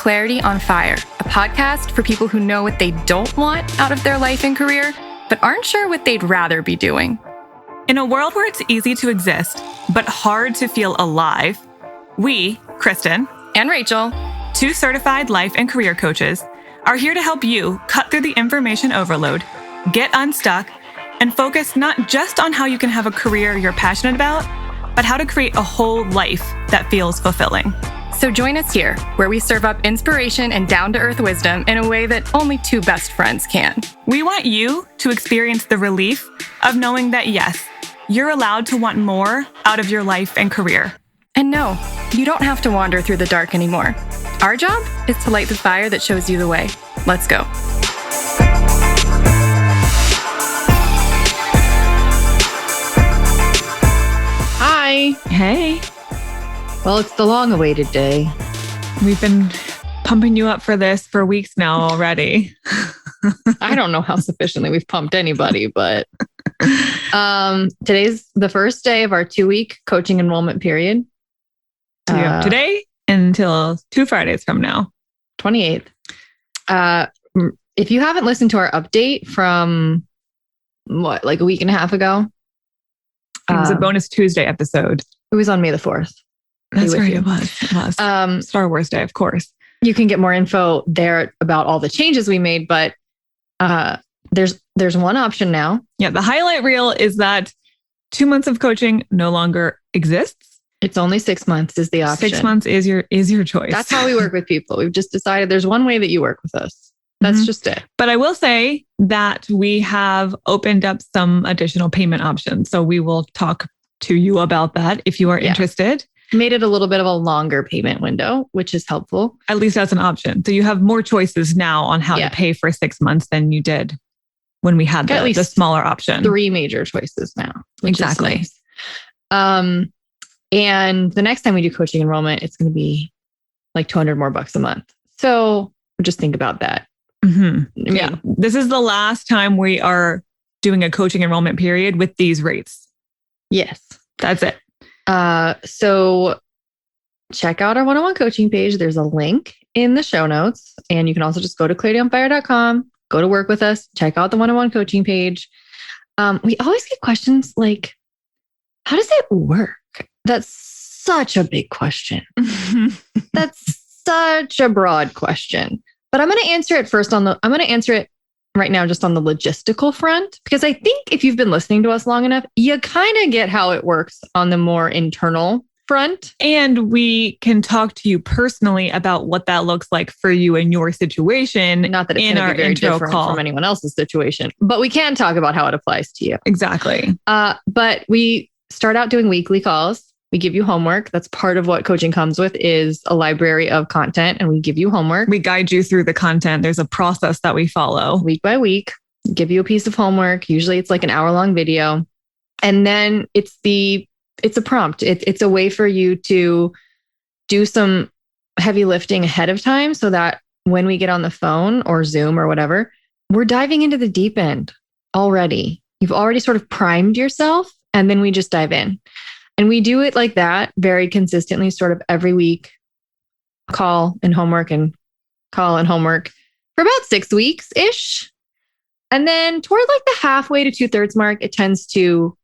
Clarity on Fire, a podcast for people who know what they don't want out of their life and career, but aren't sure what they'd rather be doing. In a world where it's easy to exist, but hard to feel alive, we, Kristen and Rachel, 2 certified life and career coaches, are here to help you cut through the information overload, get unstuck, and focus not just on how you can have a career you're passionate about, but how to create a whole life that feels fulfilling. So join us here, where we serve up inspiration and down-to-earth wisdom in a way that only 2 best friends can. We want you to experience the relief of knowing that, yes, you're allowed to want more out of your life and career. And no, you don't have to wander through the dark anymore. Our job is to light the fire that shows you the way. Let's go. Hi. Hey, Well, it's the long-awaited day. we've been pumping you up for this for weeks now already. I don't know how sufficiently we've pumped anybody, but today's the first day of our 2-week coaching enrollment period. So you have today until 2 Fridays from now. 28th. If you haven't listened to our update from like a week and a half ago, It was a bonus Tuesday episode. it was on May the 4th. That's with right. you. It was. Star Wars Day, of course. You can get more info there about all the changes we made, but there's one option now. Yeah. The highlight reel is that 2 months of coaching no longer exists. It's only 6 months is the option. 6 months is your choice. That's how we work with people. We've just decided there's one way that you work with us. That's just it. But I will say that we have opened up some additional payment options. So we will talk to you about that if you are interested. Made it a little bit of a longer payment window, which is helpful. At least that's an option. So you have more choices now on how to pay for 6 months than you did when we had the smaller option. 3 major choices now. Exactly. Is nice. And the next time we do coaching enrollment, it's going to be like $200 more a month. So just think about that. Mm-hmm. Yeah. This is the last time we are doing a coaching enrollment period with these rates. Yes. That's it. So check out our one-on-one coaching page. There's a link in the show notes, and you can also just go to clarityonfire.com, go to work with us, check out the one-on-one coaching page. We always get questions like, how does it work? That's such a big question. That's such a broad question, but I'm going to answer it first I'm going to answer it right now just on the logistical front, because I think if you've been listening to us long enough, you kind of get how it works on the more internal front. And we can talk to you personally about what that looks like for you in your situation. Not that it's going to be very different from anyone else's situation, but we can talk about how it applies to you. Exactly. But we start out doing weekly calls. We give you homework. That's part of what coaching comes with, is a library of content, and we give you homework. We guide you through the content. There's a process that we follow. Week by week, give you a piece of homework. Usually it's like an hour-long video. And then it's a prompt. It's a way for you to do some heavy lifting ahead of time so that when we get on the phone or Zoom or whatever, we're diving into the deep end already. You've already sort of primed yourself, and then we just dive in. And we do it like that very consistently, sort of every week, call and homework for about 6 weeks-ish. And then toward like the halfway to 2/3 mark, it tends to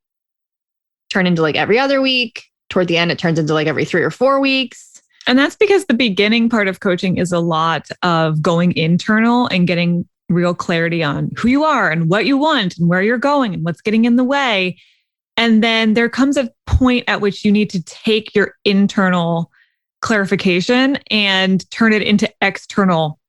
turn into like every other week. Toward the end, it turns into like every 3 or 4 weeks. And that's because the beginning part of coaching is a lot of going internal and getting real clarity on who you are and what you want and where you're going and what's getting in the way. And then there comes a point at which you need to take your internal clarification and turn it into external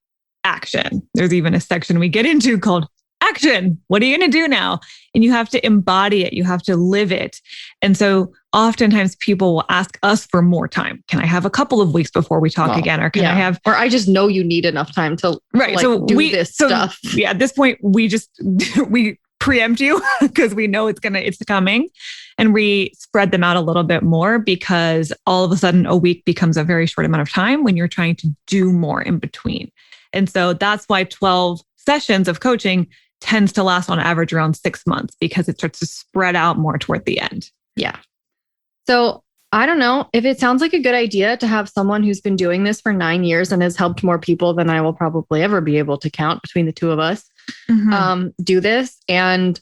action. There's even a section we get into called action. What are you going to do now? And you have to embody it. You have to live it. And so oftentimes people will ask us for more time. Can I have a couple of weeks before we talk again? Or can I have, or I just know you need enough time to do this stuff. Yeah. At this point, we preempt you because we know it's coming, and we spread them out a little bit more, because all of a sudden a week becomes a very short amount of time when you're trying to do more in between. And so that's why 12 sessions of coaching tends to last on average around 6 months, because it starts to spread out more toward the end. Yeah. So I don't know. If it sounds like a good idea to have someone who's been doing this for 9 years and has helped more people than I will probably ever be able to count between the two of us, do this. And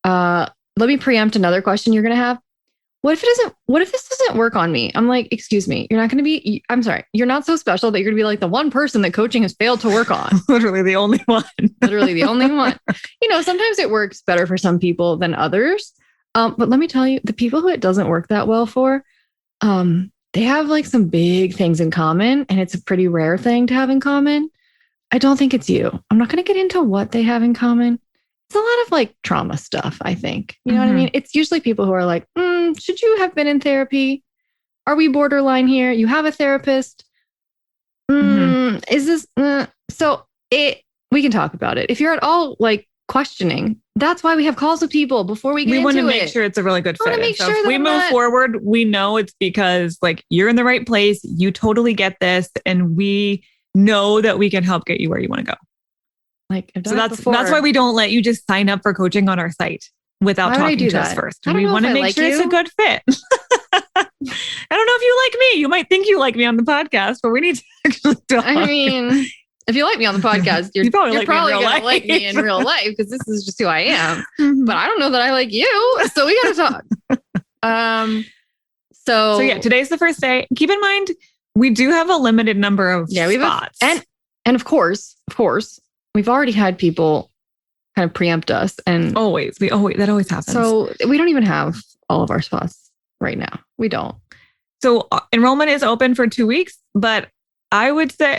let me preempt another question you're going to have. What if this doesn't work on me? I'm like, excuse me, I'm sorry. You're not so special that you're going to be like the one person that coaching has failed to work on. Literally the only one. Literally the only one. Sometimes it works better for some people than others. But let me tell you, the people who it doesn't work that well for, they have like some big things in common, and it's a pretty rare thing to have in common. I don't think it's you. I'm not going to get into what they have in common. It's a lot of like trauma stuff, I think. You know what I mean? It's usually people who are like, should you have been in therapy? Are we borderline here? You have a therapist? Is this? We can talk about it. If you're at all like questioning, that's why we have calls with people before we get into it. We want to make sure it's a really good fit. Make sure if we move forward, we know it's because like you're in the right place. You totally get this. And we know that we can help get you where you want to go. So that's why we don't let you just sign up for coaching on our site without talking to us first. We want to make sure it's a good fit. I don't know if you like me. You might think you like me on the podcast, but we need to actually talk. I mean, if you like me on the podcast, you're probably going to like me in real life because this is just who I am. But I don't know that I like you. So we got to talk. So yeah, today's the first day. Keep in mind, we do have a limited number of spots. And of course, we've already had people kind of preempt us, and that always happens. So we don't even have all of our spots right now. We don't. So enrollment is open for 2 weeks, but I would say,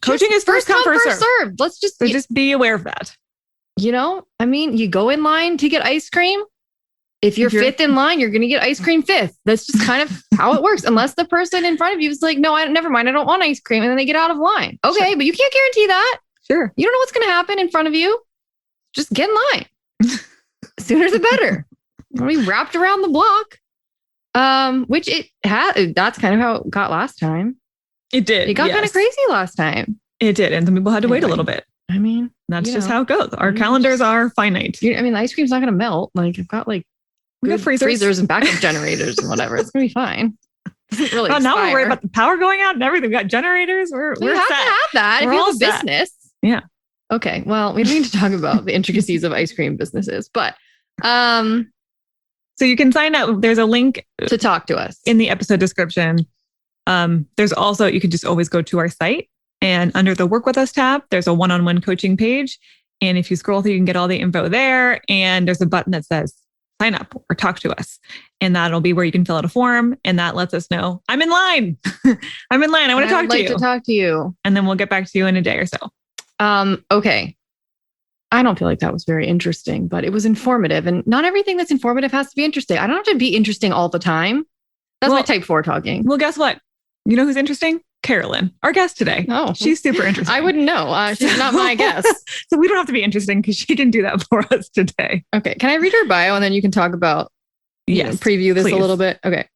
coaching is first come, first served. Let's just be aware of that. You go in line to get ice cream. If you're fifth in line, you're going to get ice cream fifth. That's just kind of how it works. Unless the person in front of you is like, no, never mind. I don't want ice cream. And then they get out of line. Okay. Sure. But you can't guarantee that. Sure. You don't know what's going to happen in front of you. Just get in line. Sooner the better. We wrapped around the block. Which that's kind of how it got last time. It did. It got kind of crazy last time. It did. And some people had to wait a little bit. That's just how it goes. Our calendars are finite. The ice cream's not going to melt. Like I've got we got freezers and backup generators and whatever. It's going to be fine. Really now we're worried about the power going out and everything. We got generators. We have to have that if you have a business. Yeah. Okay. Well, we don't need to talk about the intricacies of ice cream businesses, but so you can sign up. There's a link to talk to us in the episode description. There's also, you can just always go to our site, and under the Work With Us tab, there's a one-on-one coaching page. And if you scroll through, you can get all the info there. And there's a button that says sign up or talk to us. And that'll be where you can fill out a form. And that lets us know, I'm in line. I'm in line. I want to talk to you. To talk to you. And then we'll get back to you in a day or so. Okay. I don't feel like that was very interesting, but it was informative. And not everything that's informative has to be interesting. I don't have to be interesting all the time. That's my type 4 talking. Well, guess what? You know who's interesting? Carolyn, our guest today. Oh, she's super interesting. I wouldn't know. She's not my guest. So we don't have to be interesting because she can do that for us today. Okay. Can I read her bio and then you can talk about, preview this a little bit? Okay.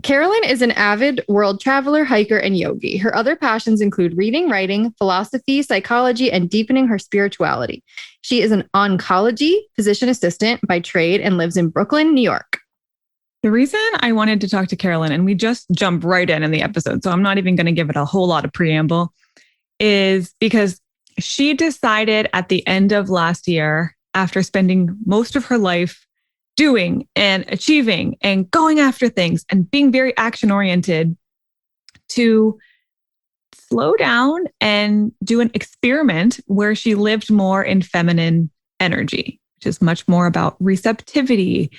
Carolyn is an avid world traveler, hiker, and yogi. Her other passions include reading, writing, philosophy, psychology, and deepening her spirituality. She is an oncology physician assistant by trade and lives in Brooklyn, New York. The reason I wanted to talk to Carolyn, and we just jump right in the episode, so I'm not even going to give it a whole lot of preamble, is because she decided at the end of last year, after spending most of her life doing and achieving and going after things and being very action oriented, to slow down and do an experiment where she lived more in feminine energy, which is much more about receptivity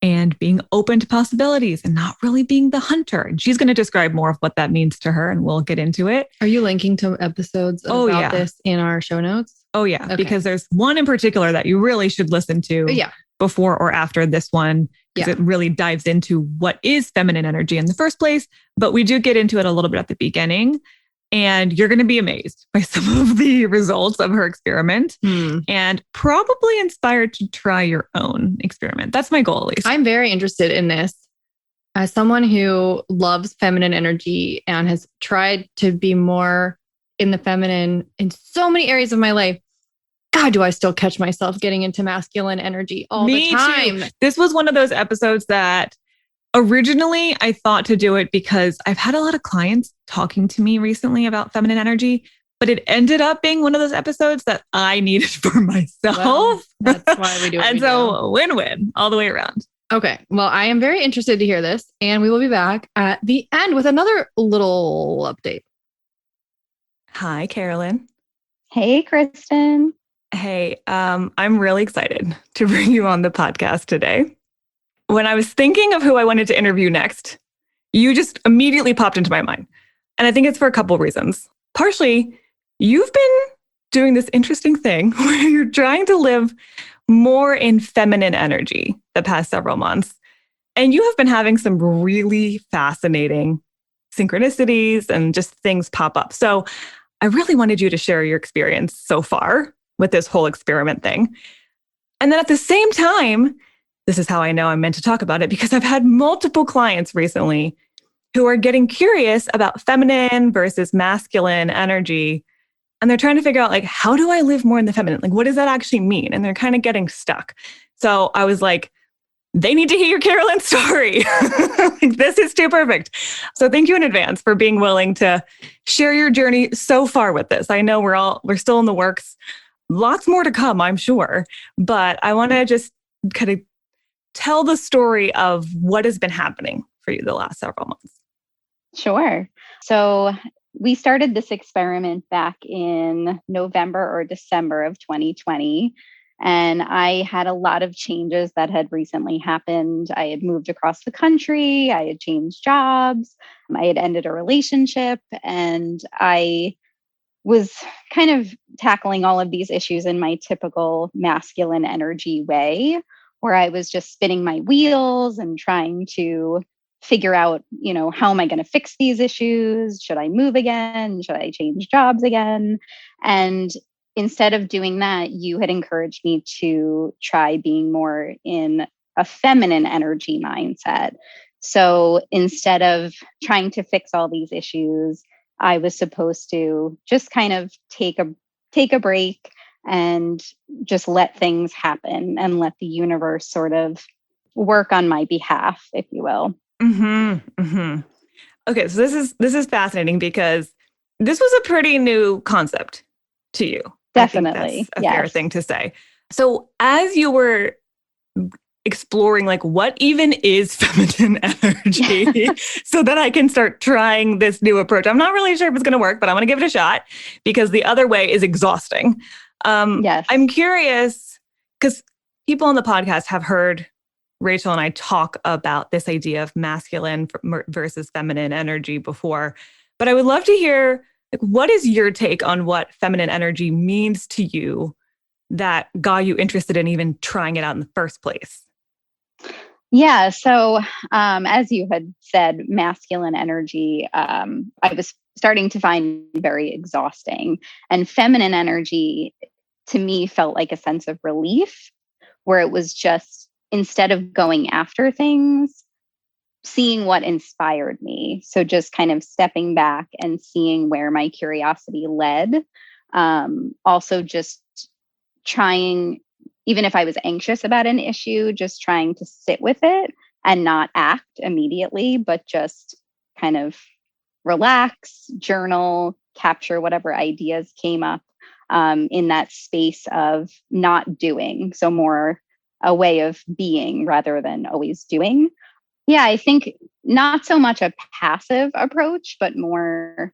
and being open to possibilities and not really being the hunter. And she's going to describe more of what that means to her, and we'll get into it. Are you linking to episodes about this in our show notes? Oh, yeah. Okay. Because there's one in particular that you really should listen to before or after this one, because it really dives into what is feminine energy in the first place. But we do get into it a little bit at the beginning. And you're going to be amazed by some of the results of her experiment and probably inspired to try your own experiment. That's my goal, at least. I'm very interested in this. As someone who loves feminine energy and has tried to be more in the feminine in so many areas of my life, God, do I still catch myself getting into masculine energy all the time. Too. This was one of those episodes that, Originally, I thought to do it because I've had a lot of clients talking to me recently about feminine energy, but it ended up being one of those episodes that I needed for myself. Well, that's why we do what and we so win-win all the way around. Okay. Well, I am very interested to hear this, and we will be back at the end with another little update. Hi, Carolyn. Hey, Kristen. Hey, I'm really excited to bring you on the podcast today. When I was thinking of who I wanted to interview next, you just immediately popped into my mind. And I think it's for a couple of reasons. Partially, you've been doing this interesting thing where you're trying to live more in feminine energy the past several months. And you have been having some really fascinating synchronicities and just things pop up. So I really wanted you to share your experience so far with this whole experiment thing. And then at the same time, this is how I know I'm meant to talk about it, because I've had multiple clients recently who are getting curious about feminine versus masculine energy. And they're trying to figure out, like, how do I live more in the feminine? Like, what does that actually mean? And they're kind of getting stuck. So I was like, they need to hear your Carolyn story. Like, this is too perfect. So thank you in advance for being willing to share your journey so far with this. I know we're still in the works. Lots more to come, I'm sure. But I want to just kind of tell the story of what has been happening for you the last several months. Sure. So we started this experiment back in November or December of 2020. And I had a lot of changes that had recently happened. I had moved across the country. I had changed jobs. I had ended a relationship. And I was kind of tackling all of these issues in my typical masculine energy way, where I was just spinning my wheels and trying to figure out, how am I going to fix these issues? Should I move again? Should I change jobs again? And instead of doing that, you had encouraged me to try being more in a feminine energy mindset. So instead of trying to fix all these issues, I was supposed to just kind of take a break and just let things happen and let the universe sort of work on my behalf, if you will. Mm-hmm, mm-hmm. Okay, so this is fascinating because this was a pretty new concept to you. Definitely. I think that's a fair thing to say. So as you were exploring, like, what even is feminine energy so that I can start trying this new approach. I'm not really sure if it's going to work, but I'm going to give it a shot because the other way is exhausting. Yes. I'm curious because people on the podcast have heard Rachel and I talk about this idea of masculine versus feminine energy before, but I would love to hear, like, what is your take on what feminine energy means to you that got you interested in even trying it out in the first place? Yeah. So as you had said, masculine energy, I was starting to find very exhausting. And feminine energy, to me, felt like a sense of relief, where it was just, instead of going after things, seeing what inspired me. So just kind of stepping back and seeing where my curiosity led. Also just trying, even if I was anxious about an issue, just trying to sit with it and not act immediately, but just kind of relax, journal, capture whatever ideas came up in that space of not doing. So more a way of being rather than always doing. Yeah, I think not so much a passive approach, but more,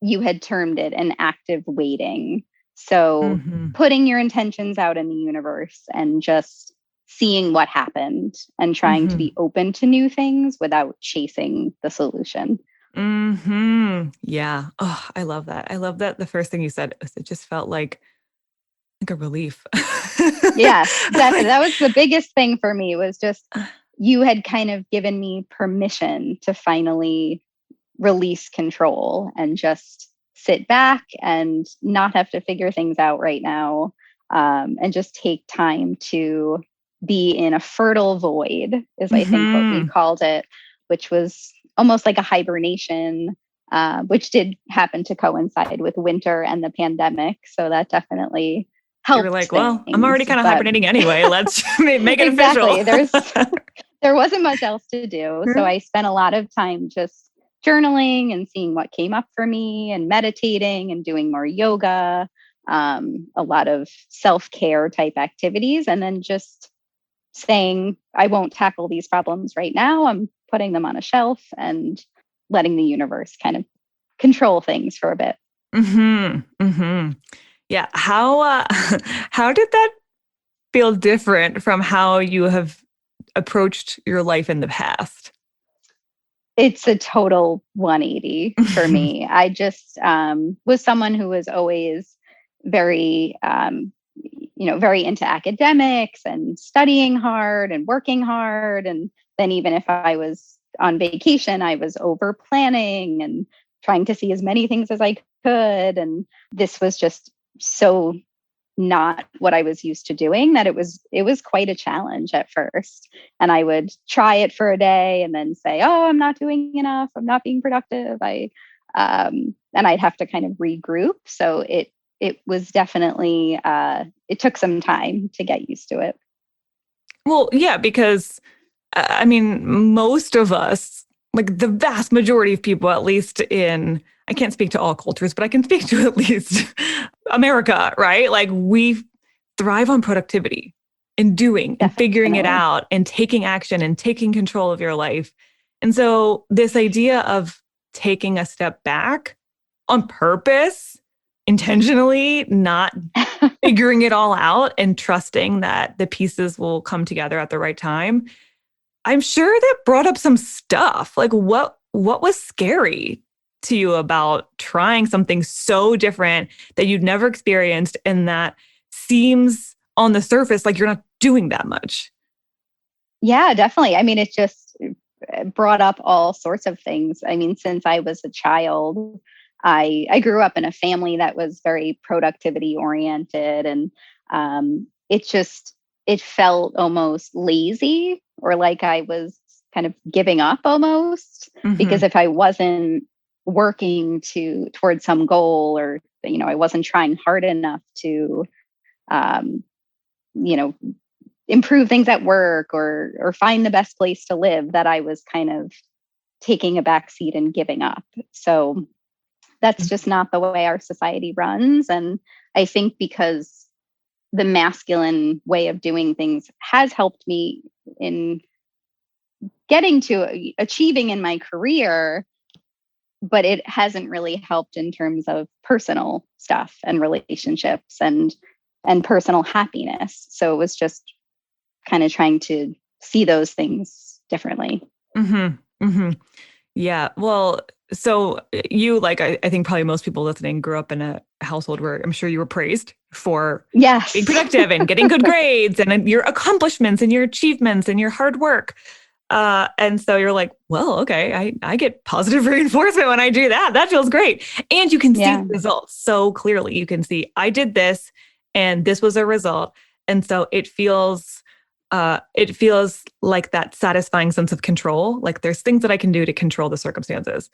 you had termed it an active waiting. So putting your intentions out in the universe and just seeing what happened and trying to be open to new things without chasing the solution. Yeah. Oh, I love that. I love that. The first thing you said, it just felt like a relief. Yeah, that was the biggest thing for me, was just you had kind of given me permission to finally release control and just sit back and not have to figure things out right now, and just take time to be in a fertile void is I think what we called it, which was almost like a hibernation, which did happen to coincide with winter and the pandemic. So that definitely helped. You were like, well, I'm already kind of hibernating anyway. Let's make it exactly. official. there wasn't much else to do. So I spent a lot of time just journaling and seeing what came up for me and meditating and doing more yoga, a lot of self-care type activities, and then just saying, I won't tackle these problems right now. I'm putting them on a shelf and letting the universe kind of control things for a bit. Yeah. How did that feel different from how you have approached your life in the past? It's a total 180 for me. I just was someone who was always very, very into academics and studying hard and working hard. And then even if I was on vacation, I was over planning and trying to see as many things as I could. And this was just so not what I was used to doing that it was quite a challenge at first. And I would try it for a day and then say, oh, I'm not doing enough. I'm not being productive. And I'd have to kind of regroup. So it was definitely, it took some time to get used to it. Well, yeah, because I mean, most of us, like the vast majority of people, at least I can't speak to all cultures, but I can speak to at least America, right? Like we thrive on productivity and doing and figuring it out and taking action and taking control of your life. And so this idea of taking a step back on purpose, intentionally, not figuring it all out and trusting that the pieces will come together at the right time. I'm sure that brought up some stuff. Like what was scary to you about trying something so different that you'd never experienced and that seems on the surface like you're not doing that much? Yeah, definitely. I mean, it just brought up all sorts of things. I mean, since I was a child, I grew up in a family that was very productivity oriented, and it felt almost lazy or like I was kind of giving up almost, because if I wasn't working towards some goal, or I wasn't trying hard enough to improve things at work or find the best place to live, that I was kind of taking a back seat and giving up. So that's just not the way our society runs. And I think because the masculine way of doing things has helped me in getting to achieving in my career, but it hasn't really helped in terms of personal stuff and relationships and personal happiness. So it was just kind of trying to see those things differently. Yeah. Well, so you, like, I think probably most people listening grew up in a household where I'm sure you were praised for being productive and getting good grades and your accomplishments and your achievements and your hard work. And so you're like, well, okay, I get positive reinforcement when I do that. That feels great. And you can see the results so clearly. You can see I did this and this was a result. And so it feels like that satisfying sense of control. Like there's things that I can do to control the circumstances,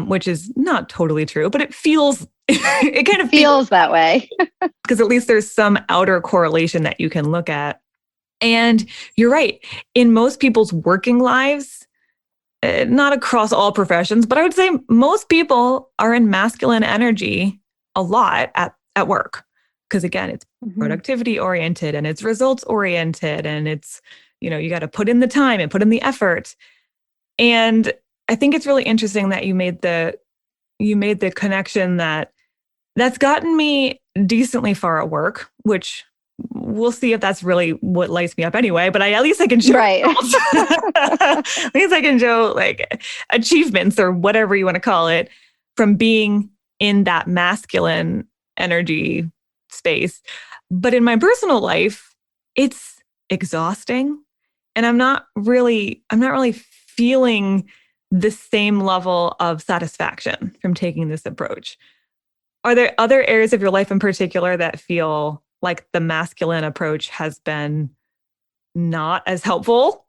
which is not totally true, but it feels, it kind of feels that way. Because at least there's some outer correlation that you can look at. And you're right. In most people's working lives, not across all professions, but I would say most people are in masculine energy a lot at work. Because again, it's productivity oriented and it's results oriented and it's, you got to put in the time and put in the effort. And I think it's really interesting that you made the connection that's gotten me decently far at work, which we'll see if that's really what lights me up anyway, but at least I can show results. At least I can show like achievements or whatever you want to call it from being in that masculine energy space. But in my personal life, it's exhausting. And I'm not really feeling the same level of satisfaction from taking this approach. Are there other areas of your life in particular that feel like the masculine approach has been not as helpful?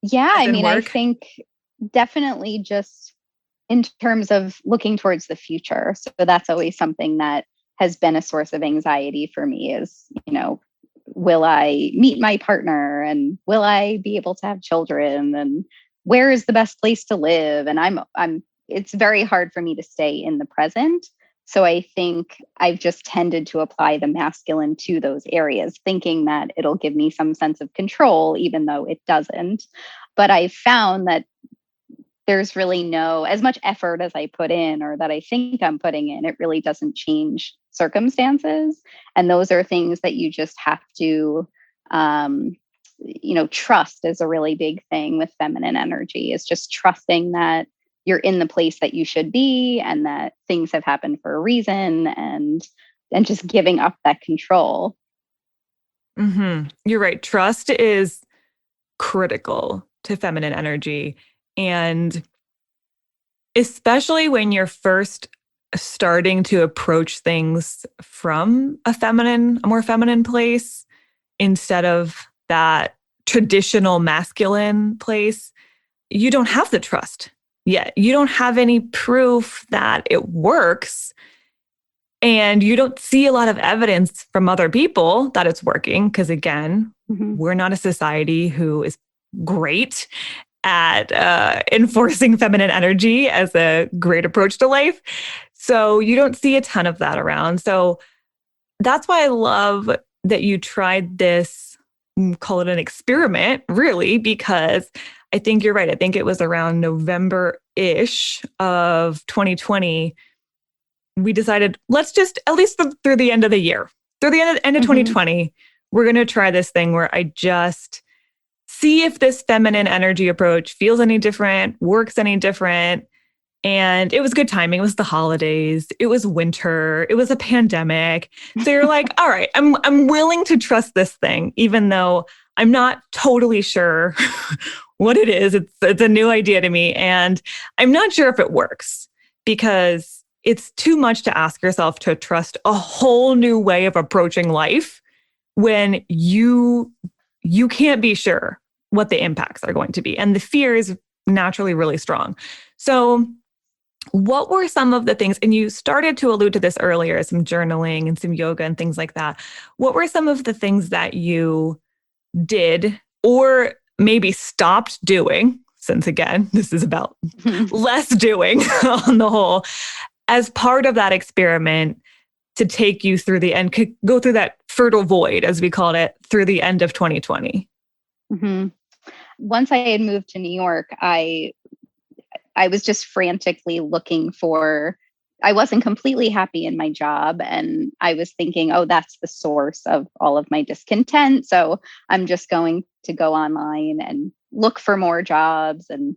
Yeah, I mean, I think definitely just in terms of looking towards the future. So that's always something that has been a source of anxiety for me is, will I meet my partner, and will I be able to have children, and where is the best place to live? And it's very hard for me to stay in the present. So I think I've just tended to apply the masculine to those areas, thinking that it'll give me some sense of control, even though it doesn't. But I found that there's really no, as much effort as I put in, or that I think I'm putting in, it really doesn't change circumstances. And those are things that you just have to, trust is a really big thing with feminine energy. Is just trusting that you're in the place that you should be, and that things have happened for a reason, and just giving up that control. Mm-hmm. You're right. Trust is critical to feminine energy. And especially when you're first starting to approach things from a more feminine place, instead of that traditional masculine place, you don't have the trust yet. You don't have any proof that it works. And you don't see a lot of evidence from other people that it's working. Because again, we're not a society who is great at enforcing feminine energy as a great approach to life. So you don't see a ton of that around. So that's why I love that you tried this, call it an experiment, really, because I think you're right. I think it was around November-ish of 2020. We decided, let's just, at least through the end of the year, through the end of 2020, we're going to try this thing where I just see if this feminine energy approach feels any different, works any different. And it was good timing. It was the holidays. It was winter. It was a pandemic. So you're like, all right, I'm willing to trust this thing, even though I'm not totally sure what it is. It's a new idea to me. And I'm not sure if it works, because it's too much to ask yourself to trust a whole new way of approaching life when you can't be sure what the impacts are going to be. And the fear is naturally really strong. So what were some of the things, and you started to allude to this earlier, some journaling and some yoga and things like that. What were some of the things that you did, or maybe stopped doing, since again, this is about less doing on the whole, as part of that experiment to take you through the end, go through that fertile void, as we called it, through the end of 2020? Once I had moved to New York, I was just frantically looking for, I wasn't completely happy in my job. And I was thinking, oh, that's the source of all of my discontent. So I'm just going to go online and look for more jobs, and,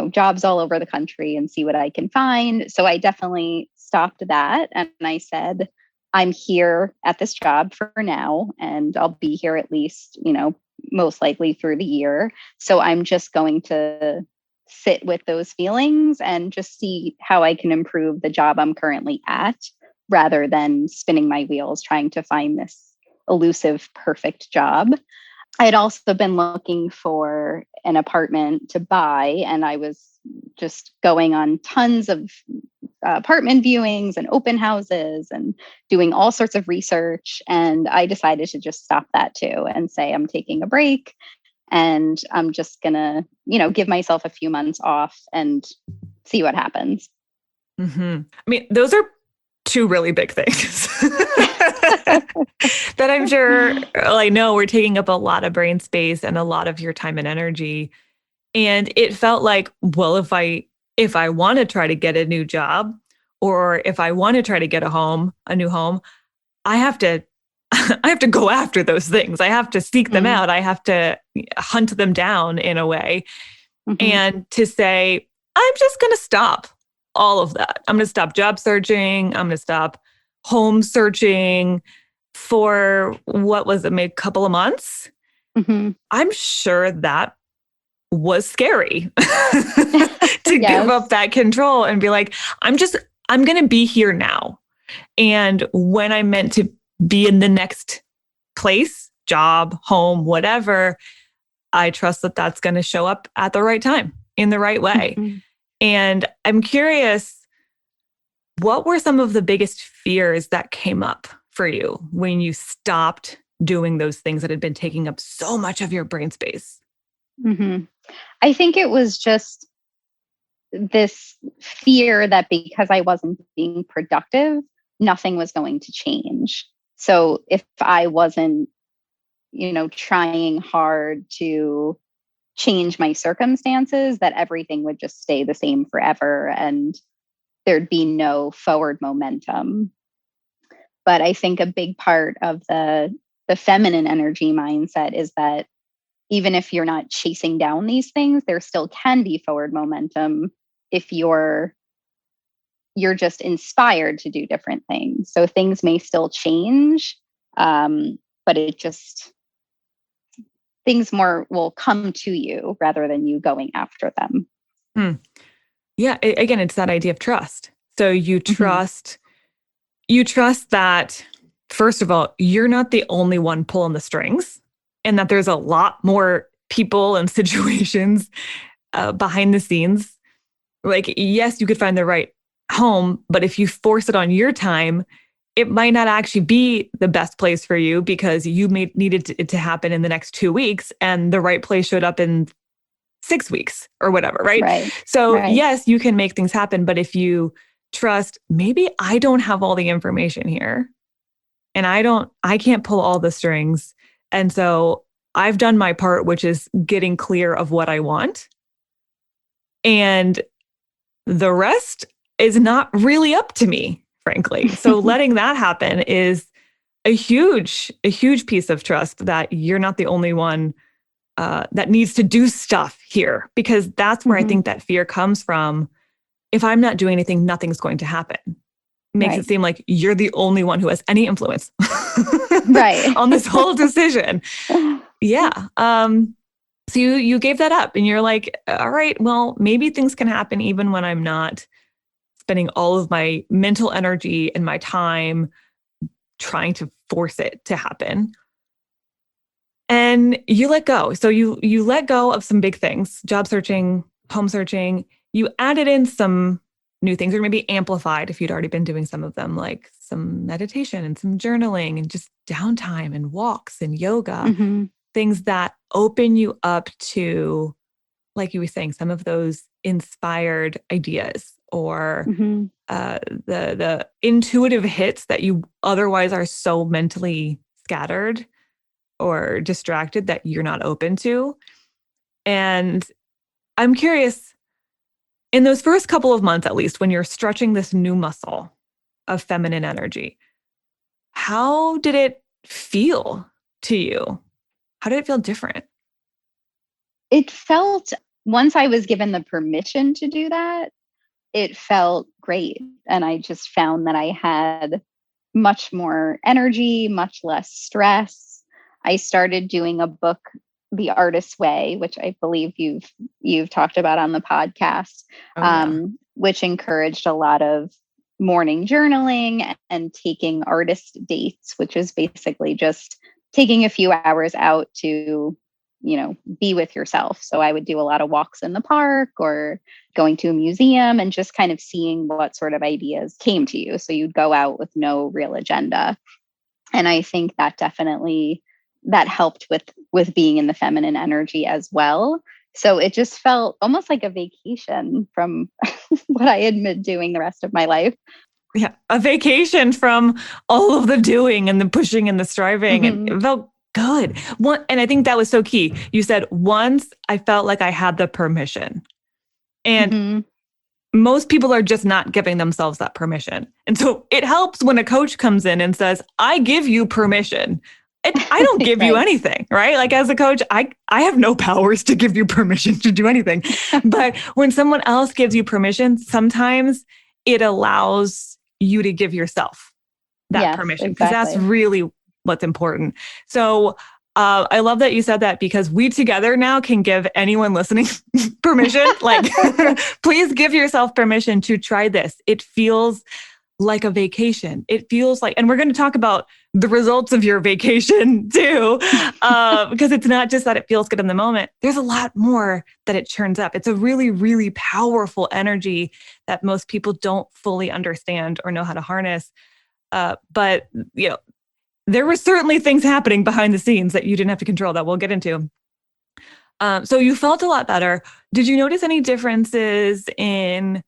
jobs all over the country, and see what I can find. So I definitely stopped that. And I said, I'm here at this job for now, and I'll be here at least, most likely through the year. So I'm just going to sit with those feelings and just see how I can improve the job I'm currently at, rather than spinning my wheels trying to find this elusive, perfect job. I had also been looking for an apartment to buy, and I was just going on tons of apartment viewings and open houses and doing all sorts of research. And I decided to just stop that too and say, I'm taking a break, and I'm just going to, give myself a few months off and see what happens. I mean, those are two really big things that I'm sure, I know we're taking up a lot of brain space and a lot of your time and energy. And it felt like, well, if I want to try to get a new job, or if I want to try to get a new home, I have to go after those things. I have to seek them out. I have to hunt them down in a way. And to say, I'm just going to stop all of that. I'm going to stop job searching. I'm going to stop home searching for what was it, maybe a couple of months. I'm sure that was scary to give up that control and be like, I'm going to be here now. And when I'm meant to be in the next place, job, home, whatever, I trust that that's going to show up at the right time, in the right way. And I'm curious, what were some of the biggest fears that came up for you when you stopped doing those things that had been taking up so much of your brain space? Mm-hmm. I think it was just this fear that because I wasn't being productive, nothing was going to change. So if I wasn't, trying hard to change my circumstances, that everything would just stay the same forever and there'd be no forward momentum. But I think a big part of the feminine energy mindset is that even if you're not chasing down these things, there still can be forward momentum if you're just inspired to do different things. So things may still change, but things more will come to you rather than you going after them. Yeah. Again, it's that idea of trust. So you trust, that, first of all, you're not the only one pulling the strings, and that there's a lot more people and situations behind the scenes. Like, yes, you could find the right home, but if you force it on your time, it might not actually be the best place for you because you needed it to happen in the next 2 weeks and the right place showed up in 6 weeks or whatever, right? Right. So Right. yes, you can make things happen, but if you trust, maybe I don't have all the information here and I can't pull all the strings. And so I've done my part, which is getting clear of what I want. And the rest is not really up to me, frankly. So letting that happen is a huge piece of trust that you're not the only one that needs to do stuff here, because that's where I think that fear comes from. If I'm not doing anything, nothing's going to happen. Makes it seem like you're the only one who has any influence on this whole decision. Yeah. So you gave that up and you're like, all right, well, maybe things can happen even when I'm not spending all of my mental energy and my time trying to force it to happen. And you let go. So you let go of some big things, job searching, home searching. You added in some new things, or maybe amplified if you'd already been doing some of them, like some meditation and some journaling and just downtime and walks and yoga, things that open you up to, like you were saying, some of those inspired ideas or the intuitive hits that you otherwise are so mentally scattered or distracted that you're not open to. And I'm curious, in those first couple of months, at least, when you're stretching this new muscle of feminine energy, how did it feel to you? How did it feel different? It felt, once I was given the permission to do that, it felt great. And I just found that I had much more energy, much less stress. I started doing a book, The Artist's Way, which I believe you've talked about on the podcast, which encouraged a lot of morning journaling and taking artist dates, which is basically just taking a few hours out to, be with yourself. So I would do a lot of walks in the park or going to a museum and just kind of seeing what sort of ideas came to you. So you'd go out with no real agenda. And I think that definitely that helped with being in the feminine energy as well. So it just felt almost like a vacation from what I had been doing the rest of my life. Yeah, a vacation from all of the doing and the pushing and the striving. And it felt good. And I think that was so key. You said, once I felt like I had the permission. And most people are just not giving themselves that permission. And so it helps when a coach comes in and says, I give you permission. I don't give you anything, right? Like, as a coach, I have no powers to give you permission to do anything. But when someone else gives you permission, sometimes it allows you to give yourself that permission, because that's really what's important. So I love that you said that, because we together now can give anyone listening permission. Like, please give yourself permission to try this. It feels like a vacation. It feels like, and we're going to talk about the results of your vacation too, because it's not just that it feels good in the moment. There's a lot more that it churns up. It's a really, really powerful energy that most people don't fully understand or know how to harness. But there were certainly things happening behind the scenes that you didn't have to control that we'll get into. So you felt a lot better. Did you notice any differences in,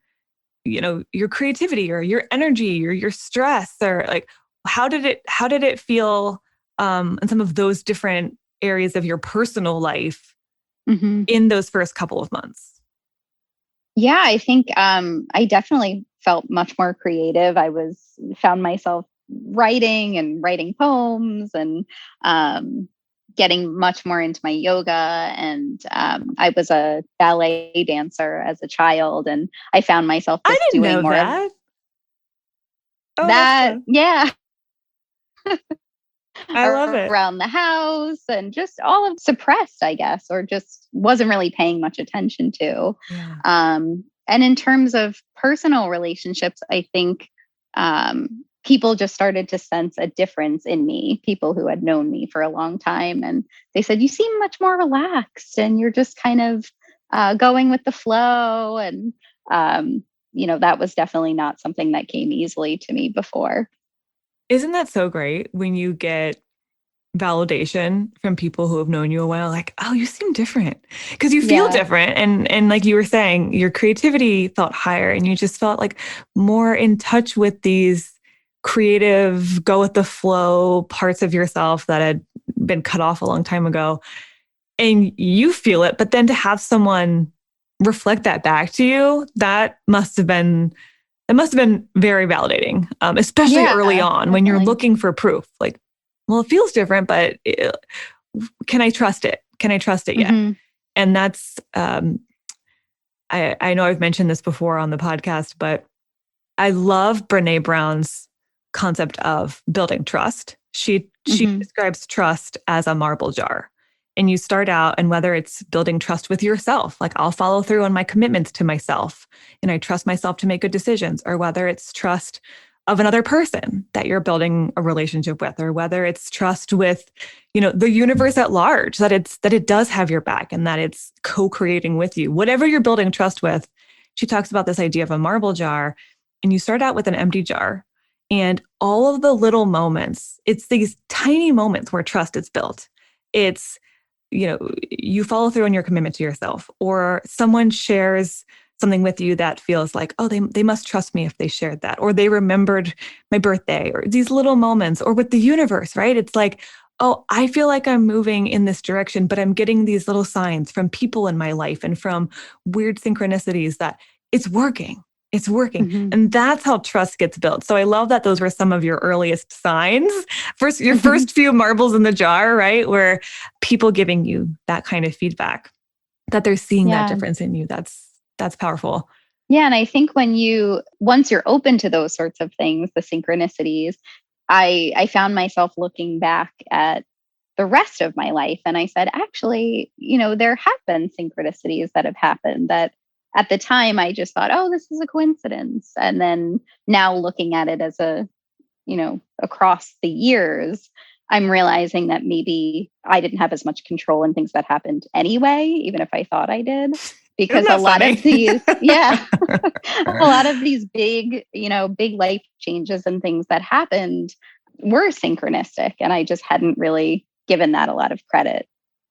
your creativity or your energy or your stress, or like, how did it feel in some of those different areas of your personal life in those first couple of months? Yeah, I think I definitely felt much more creative. Found myself writing poems and getting much more into my yoga. And I was a ballet dancer as a child, and I found myself just I didn't doing know more that. of Oh, that. Yeah. I love it. Around the house, and just all of suppressed, I guess, or just wasn't really paying much attention to. Yeah. And in terms of personal relationships, I think people just started to sense a difference in me, people who had known me for a long time. And they said, you seem much more relaxed and you're just kind of going with the flow. And, that was definitely not something that came easily to me before. Isn't that so great when you get validation from people who have known you a while, like, oh, you seem different, because you feel different. And like you were saying, your creativity felt higher and you just felt like more in touch with these creative, go with the flow parts of yourself that had been cut off a long time ago. And you feel it, but then to have someone reflect that back to you, it must have been very validating, especially early on, definitely, when you're looking for proof. Like, well, it feels different, but can I trust it? Can I trust it yet? Mm-hmm. And that's, I know I've mentioned this before on the podcast, but I love Brené Brown's concept of building trust. She describes trust as a marble jar. And you start out, and whether it's building trust with yourself, like I'll follow through on my commitments to myself and I trust myself to make good decisions, or whether it's trust of another person that you're building a relationship with, or whether it's trust with, the universe at large, that it does have your back and that it's co-creating with you. Whatever you're building trust with, she talks about this idea of a marble jar, and you start out with an empty jar, and all of the little moments, it's these tiny moments where trust is built. It's, you follow through on your commitment to yourself, or someone shares something with you that feels like, oh, they must trust me if they shared that, or they remembered my birthday, or these little moments, or with the universe, right? It's like, oh, I feel like I'm moving in this direction, but I'm getting these little signs from people in my life and from weird synchronicities that it's working. It's working. Mm-hmm. And that's how trust gets built. So I love that those were some of your earliest signs. Your first few marbles in the jar, right? Where people giving you that kind of feedback, that they're seeing that difference in you. That's powerful. Yeah. And I think once you're open to those sorts of things, the synchronicities, I found myself looking back at the rest of my life. And I said, actually, there have been synchronicities that have happened that at the time I just thought, oh, this is a coincidence. And then now looking at it as across the years, I'm realizing that maybe I didn't have as much control in things that happened anyway, even if I thought I did. Because a lot of these, a lot of these big life changes and things that happened were synchronistic. And I just hadn't really given that a lot of credit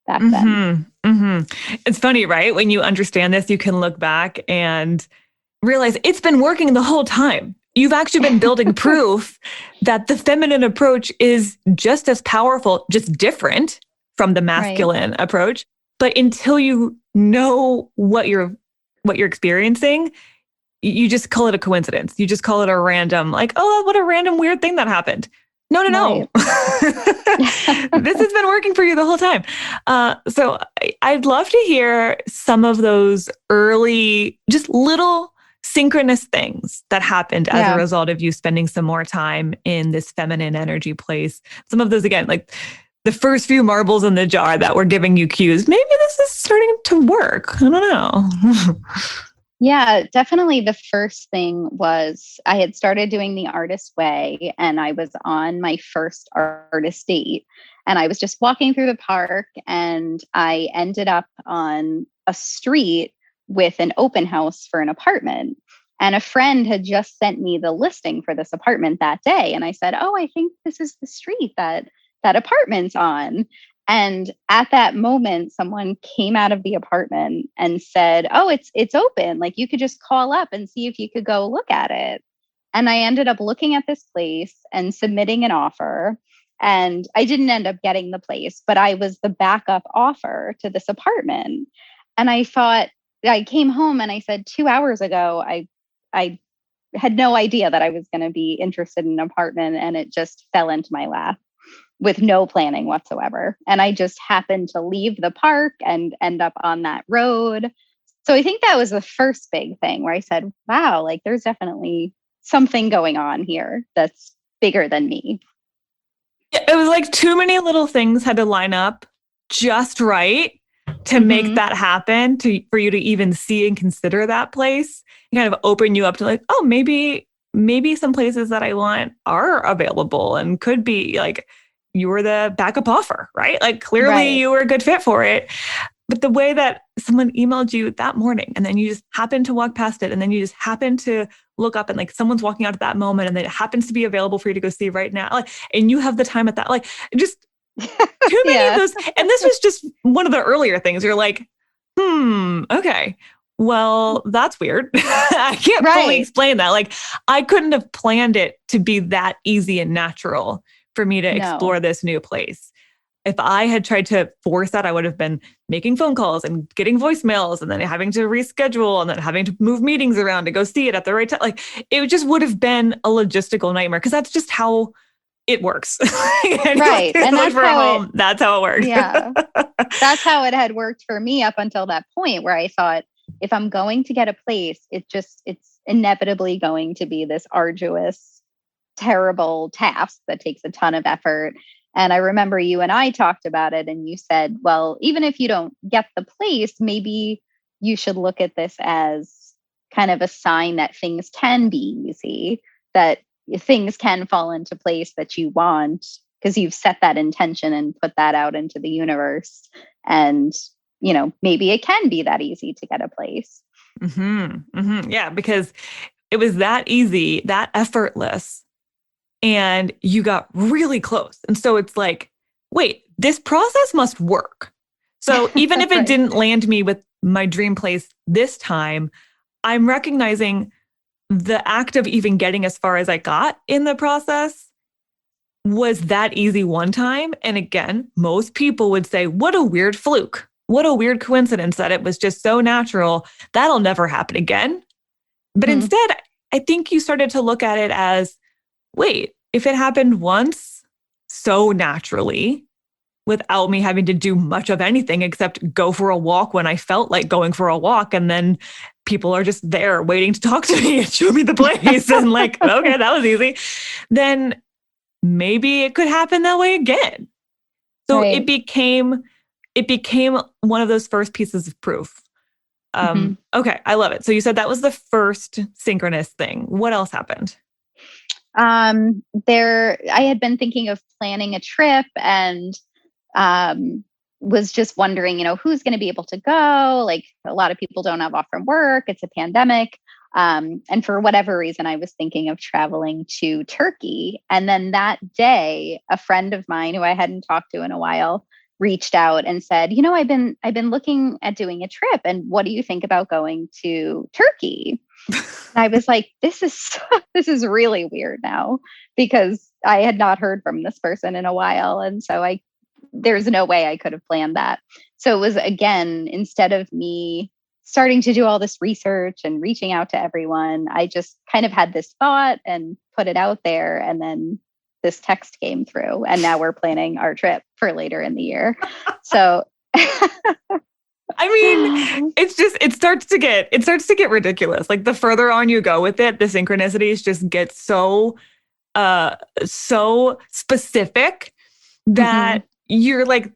back then. Mm-hmm. It's funny, right? When you understand this, you can look back and realize it's been working the whole time. You've actually been building proof that the feminine approach is just as powerful, just different from the masculine approach. But until you know what you're experiencing, you just call it a coincidence. You just call it a random, like, oh, what a random weird thing that happened. No. This has been working for you the whole time. So I'd love to hear some of those early, just little synchronous things that happened as a result of you spending some more time in this feminine energy place. Some of those, again, like the first few marbles in the jar that were giving you cues. Maybe this is starting to work. I don't know. Yeah, definitely. The first thing was I had started doing the artist way, and I was on my first artist date, and I was just walking through the park, and I ended up on a street with an open house for an apartment. And a friend had just sent me the listing for this apartment that day. And I said, oh, I think this is the street that apartment's on. And at that moment, someone came out of the apartment and said, oh, it's open. Like, you could just call up and see if you could go look at it. And I ended up looking at this place and submitting an offer. And I didn't end up getting the place, but I was the backup offer to this apartment. And I thought, I came home and I said, 2 hours ago, I had no idea that I was going to be interested in an apartment, and it just fell into my lap with no planning whatsoever. And I just happened to leave the park and end up on that road. So I think that was the first big thing where I said, wow, like, there's definitely something going on here that's bigger than me. It was like too many little things had to line up just right to make that happen, for you to even see and consider that place, and kind of open you up to like, oh, maybe some places that I want are available and could be. Like, you were the backup offer, right? Like, clearly you were a good fit for it. But the way that someone emailed you that morning, and then you just happened to walk past it, and then you just happened to look up, and like someone's walking out at that moment, and then it happens to be available for you to go see right now. Like, and you have the time at that, like, just too many of those. And this was just one of the earlier things. You're like, okay, well, that's weird. I can't fully explain that. Like, I couldn't have planned it to be that easy and natural for me to explore this new place. If I had tried to force that, I would have been making phone calls and getting voicemails and then having to reschedule and then having to move meetings around to go see it at the right time. Like, it just would have been a logistical nightmare, because that's just how it works. Right. And that's how it works. Yeah. That's how it had worked for me up until that point, where I thought, if I'm going to get a place, it's inevitably going to be this arduous, terrible task that takes a ton of effort. And I remember you and I talked about it, and you said, well, even if you don't get the place, maybe you should look at this as kind of a sign that things can be easy, that things can fall into place that you want, because you've set that intention and put that out into the universe. And, maybe it can be that easy to get a place. Yeah, because it was that easy, that effortless, and you got really close. And so it's like, wait, this process must work. So even if it didn't land me with my dream place this time, I'm recognizing the act of even getting as far as I got in the process was that easy one time. And again, most people would say, what a weird fluke. What a weird coincidence that it was just so natural. That'll never happen again. But instead, I think you started to look at it as, wait, if it happened once so naturally, without me having to do much of anything except go for a walk when I felt like going for a walk, and then people are just there waiting to talk to me and show me the place, and like, okay, that was easy, then maybe it could happen that way again. So it became one of those first pieces of proof. Okay, I love it. So you said that was the first synchronous thing. What else happened? I had been thinking of planning a trip, and was just wondering, who's going to be able to go. Like, a lot of people don't have off from work. It's a pandemic. And for whatever reason, I was thinking of traveling to Turkey. And then that day, a friend of mine who I hadn't talked to in a while reached out and said, I've been looking at doing a trip, and what do you think about going to Turkey? And I was like, this is really weird now, because I had not heard from this person in a while. And so there's no way I could have planned that. So it was, again, instead of me starting to do all this research and reaching out to everyone, I just kind of had this thought and put it out there. And then this text came through, and now we're planning our trip for later in the year. So I mean, it starts to get ridiculous. Like, the further on you go with it, the synchronicities just get so specific that you're like,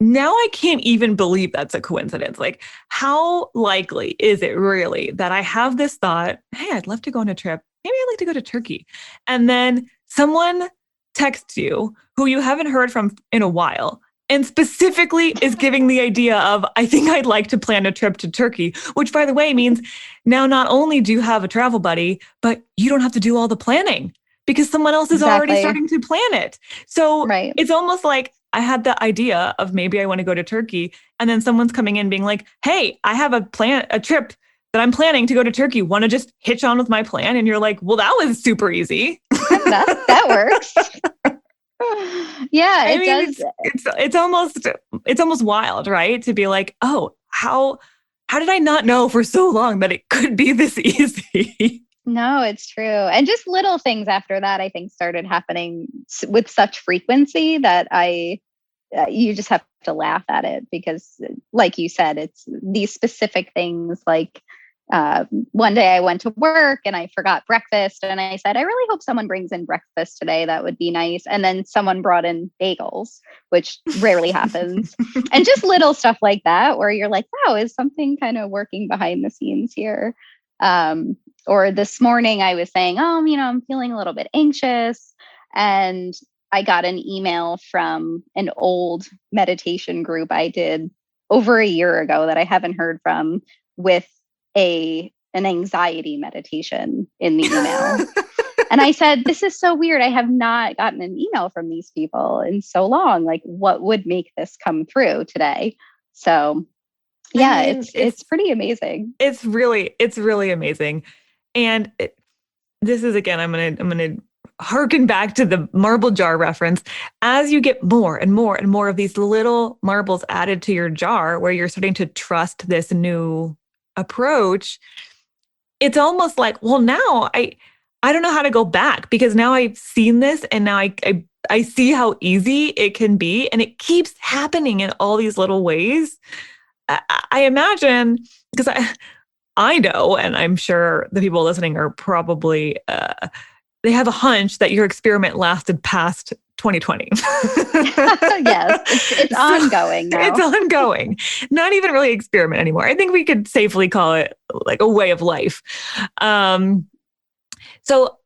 now I can't even believe that's a coincidence. Like, how likely is it really that I have this thought, hey, I'd love to go on a trip. Maybe I'd like to go to Turkey. And then someone texts you who you haven't heard from in a while and specifically is giving the idea of, I think I'd like to plan a trip to Turkey, which by the way means now not only do you have a travel buddy, but you don't have to do all the planning because someone else is already starting to plan it. So it's almost like I had the idea of maybe I want to go to Turkey, and then someone's coming in being like, hey, I have a trip that I'm planning to go to Turkey. Want to just hitch on with my plan? And you're like, well, that was super easy. that works. Yeah, does. It's almost wild, right? To be like, oh, how did I not know for so long that it could be this easy? No, it's true. And just little things after that, I think, started happening with such frequency that you just have to laugh at it because, like you said, it's these specific things. Like one day I went to work and I forgot breakfast, and I said, I really hope someone brings in breakfast today. That would be nice. And then someone brought in bagels, which rarely happens. And just little stuff like that, where you're like, wow, is something kind of working behind the scenes here? Or this morning I was saying, oh, I'm feeling a little bit anxious. And I got an email from an old meditation group I did over a year ago that I haven't heard from, with an anxiety meditation in the email. And I said, this is so weird. I have not gotten an email from these people in so long. Like, what would make this come through today? So yeah, it's pretty amazing. It's really amazing. And this is, again, I'm going to harken back to the marble jar reference. As you get more and more and more of these little marbles added to your jar, where you're starting to trust this new approach, it's almost like, well, now I don't know how to go back, because now I've seen this, and now I see how easy it can be, and it keeps happening in all these little ways. I imagine, because I know, and I'm sure the people listening are probably, they have a hunch that your experiment lasted past 2020. Yes, it's ongoing now. It's ongoing. Not even really experiment anymore. I think we could safely call it like a way of life. So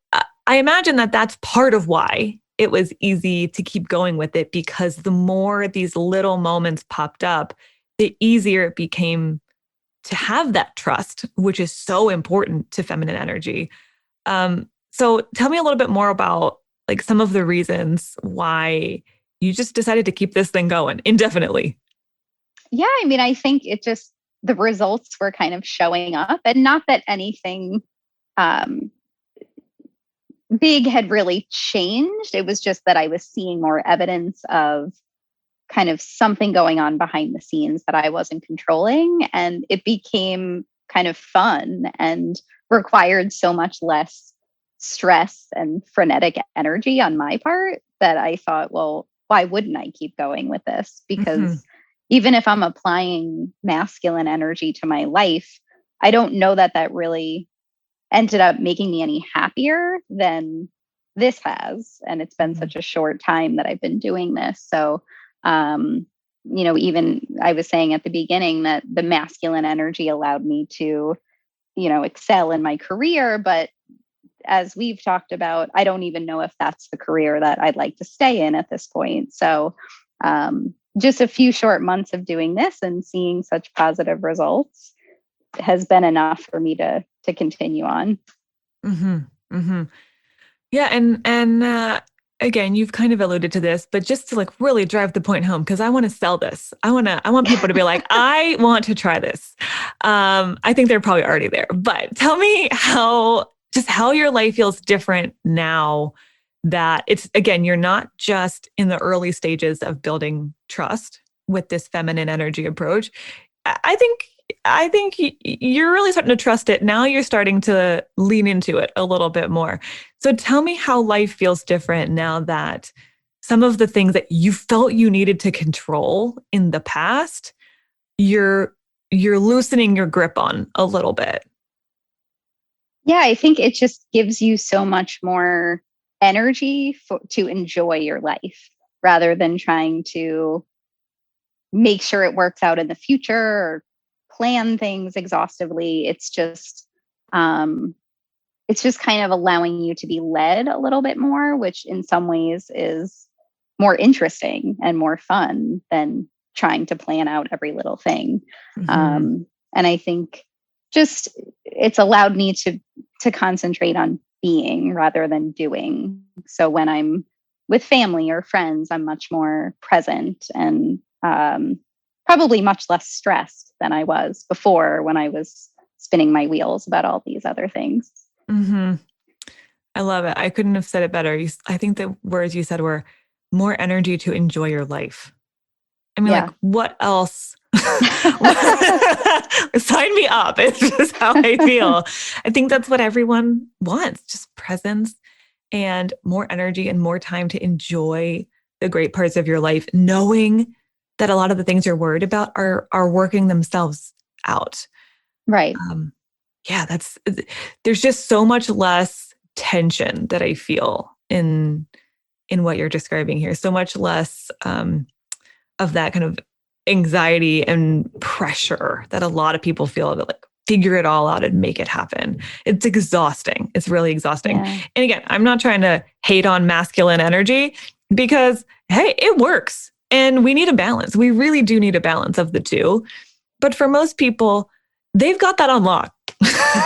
I imagine that that's part of why it was easy to keep going with it, because the more these little moments popped up, the easier it became to have that trust, which is so important to feminine energy. So tell me a little bit more about like some of the reasons why you just decided to keep this thing going indefinitely. Yeah, I mean, I think the results were kind of showing up, and not that anything big had really changed. It was just that I was seeing more evidence of kind of something going on behind the scenes that I wasn't controlling. And it became kind of fun and required so much less stress and frenetic energy on my part that I thought, well, why wouldn't I keep going with this? Because even if I'm applying masculine energy to my life, I don't know that really ended up making me any happier than this has. And it's been such a short time that I've been doing this. So even I was saying at the beginning that the masculine energy allowed me to, excel in my career. But as we've talked about, I don't even know if that's the career that I'd like to stay in at this point. So just a few short months of doing this and seeing such positive results has been enough for me to continue on. Mm-hmm. Mm-hmm. Yeah. And again, you've kind of alluded to this, but just to like really drive the point home, because I want to sell this. I want people to be like, I want to try this. I think they're probably already there, but tell me how your life feels different now that it's, again, you're not just in the early stages of building trust with this feminine energy approach. I think you're really starting to trust it. Now you're starting to lean into it a little bit more. So tell me how life feels different now that some of the things that you felt you needed to control in the past, you're loosening your grip on a little bit. Yeah, I think it just gives you so much more energy to enjoy your life rather than trying to make sure it works out in the future or plan things exhaustively. It's just kind of allowing you to be led a little bit more, which in some ways is more interesting and more fun than trying to plan out every little thing. Mm-hmm. And I think just it's allowed me to concentrate on being rather than doing. So when I'm with family or friends, I'm much more present and probably much less stressed than I was before when I was spinning my wheels about all these other things. Mm-hmm. I love it. I couldn't have said it better. I think the words you said were more energy to enjoy your life. I mean, like, what else? Sign me up. It's just how I feel. I think that's what everyone wants, just presence and more energy and more time to enjoy the great parts of your life, knowing that a lot of the things you're worried about are working themselves out. Right. There's just so much less tension that I feel in what you're describing here. So much less of that kind of anxiety and pressure that a lot of people feel that like figure it all out and make it happen. It's exhausting. It's really exhausting. Yeah. And again, I'm not trying to hate on masculine energy because, hey, it works. And we need a balance. We really do need a balance of the two. But for most people, they've got that on lock.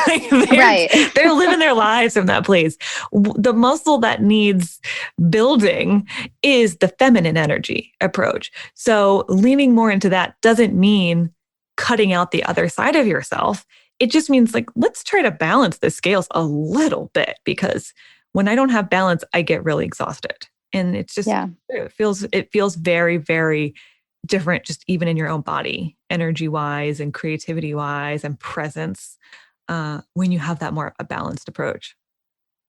They're living their lives from that place. The muscle that needs building is the feminine energy approach. So leaning more into that doesn't mean cutting out the other side of yourself. It just means like, let's try to balance the scales a little bit, because when I don't have balance, I get really exhausted. And it's just, it feels very, very different, just even in your own body, energy wise and creativity wise and presence, when you have that more a balanced approach.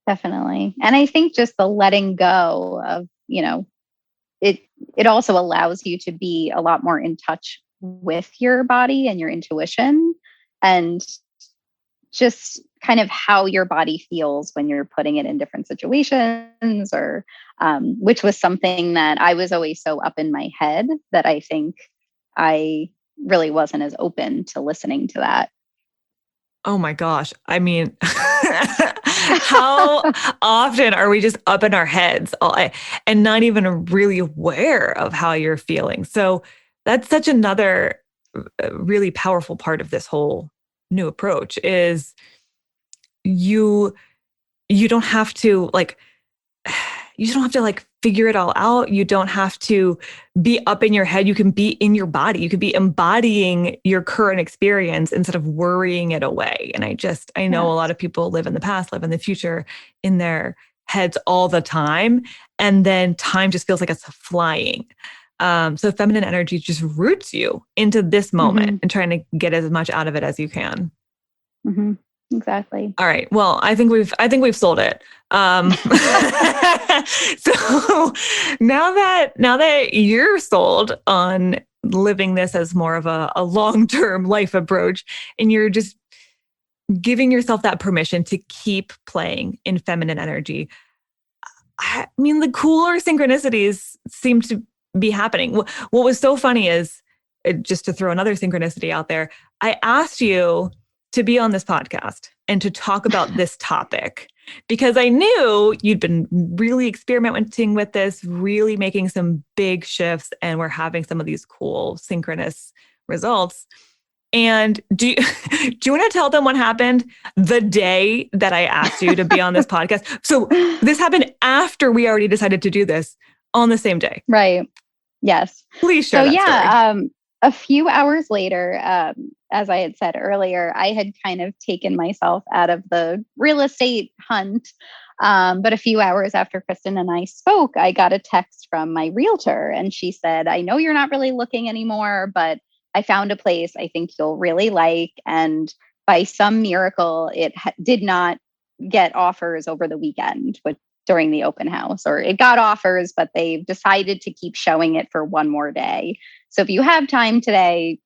Definitely. And I think just the letting go of, it also allows you to be a lot more in touch with your body and your intuition, and just kind of how your body feels when you're putting it in different situations, or which was something that I was always so up in my head that I think I really wasn't as open to listening to that. Oh my gosh. I mean, how often are we just up in our heads and not even really aware of how you're feeling? So that's such another really powerful part of this whole new approach is you don't have to like figure it all out. You don't have to be up in your head. You can be in your body. You could be embodying your current experience instead of worrying it away. And I know a lot of people live in the past, live in the future in their heads all the time. And then time just feels like it's flying. So feminine energy just roots you into this moment and trying to get as much out of it as you can. Mm-hmm. Exactly. All right. Well, I think we've sold it. So now that you're sold on living this as more of a long-term life approach, and you're just giving yourself that permission to keep playing in feminine energy, I mean, the cooler synchronicities seem to be happening. What was so funny is, just to throw another synchronicity out there, I asked you to be on this podcast and to talk about this topic because I knew you'd been really experimenting with this, really making some big shifts, and we're having some of these cool synchronous results. And do you want to tell them what happened the day that I asked you to be on this podcast? So this happened after we already decided to do this on the same day. Right. Yes. Please share that story. A few hours later, as I had said earlier, I had kind of taken myself out of the real estate hunt. But a few hours after Kristen and I spoke, I got a text from my realtor, and she said, "I know you're not really looking anymore, but I found a place I think you'll really like." And by some miracle, it did not get offers over the weekend, which during the open house, or it got offers, but they decided to keep showing it for one more day. So if you have time today,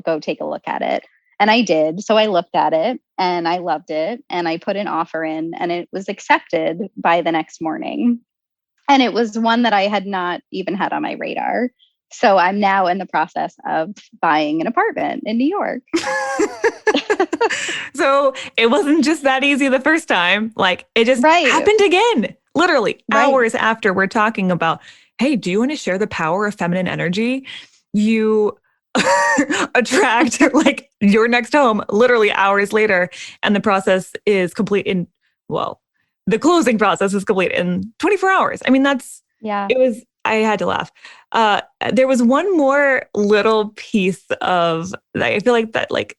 go take a look at it. And I did. So I looked at it and I loved it. And I put an offer in, and it was accepted by the next morning. And it was one that I had not even had on my radar. So I'm now in the process of buying an apartment in New York. So it wasn't just that easy the first time. Like it just happened again, literally hours after we're talking about, hey, do you want to share the power of feminine energy? You attract like your next home literally hours later. And the process is complete in, well, the closing process is complete in 24 hours. I mean, I had to laugh. There was one more little piece of, I feel like that like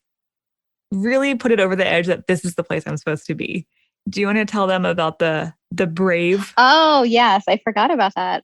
really put it over the edge that this is the place I'm supposed to be. Do you want to tell them about the Brave? Oh, yes. I forgot about that.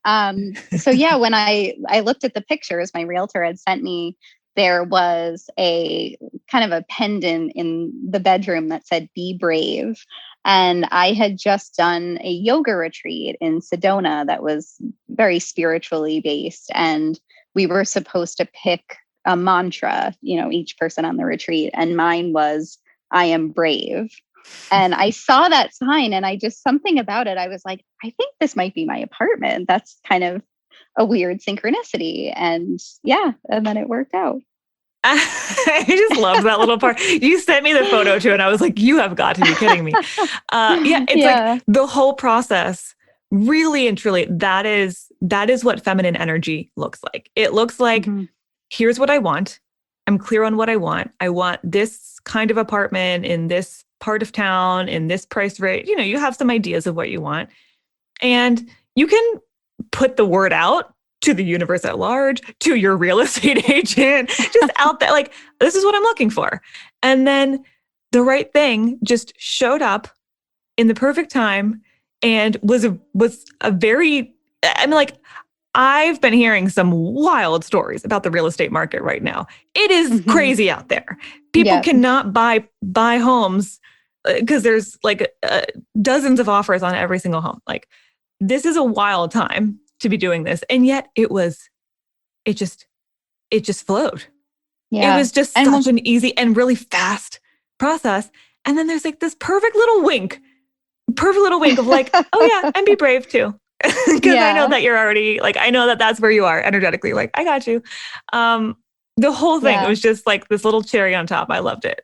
So yeah, when I looked at the pictures my realtor had sent me, there was a kind of a pendant in the bedroom that said, "Be brave." And I had just done a yoga retreat in Sedona that was very spiritually based. And we were supposed to pick a mantra, each person on the retreat. And mine was, "I am brave." And I saw that sign and something about it, I was like, I think this might be my apartment. That's kind of a weird synchronicity. And yeah, and then it worked out. I just love that little part. You sent me the photo too, and I was like, you have got to be kidding me. It's like the whole process, really and truly, that is what feminine energy looks like. It looks like, here's what I want. I'm clear on what I want. I want this kind of apartment in this part of town, in this price rate. You have some ideas of what you want. And you can put the word out to the universe at large, to your real estate agent, just out there, like, this is what I'm looking for. And then the right thing just showed up in the perfect time and was a very, I mean, like, I've been hearing some wild stories about the real estate market right now. It is crazy out there. People cannot buy homes because there's like dozens of offers on every single home. Like, this is a wild time to be doing this. And yet it just flowed. Yeah. It was just such an easy and really fast process. And then there's like this perfect little wink of like, oh yeah, and be brave too. Because I know that you're already like, I know that that's where you are energetically. Like, I got you. The whole thing was just like this little cherry on top. I loved it.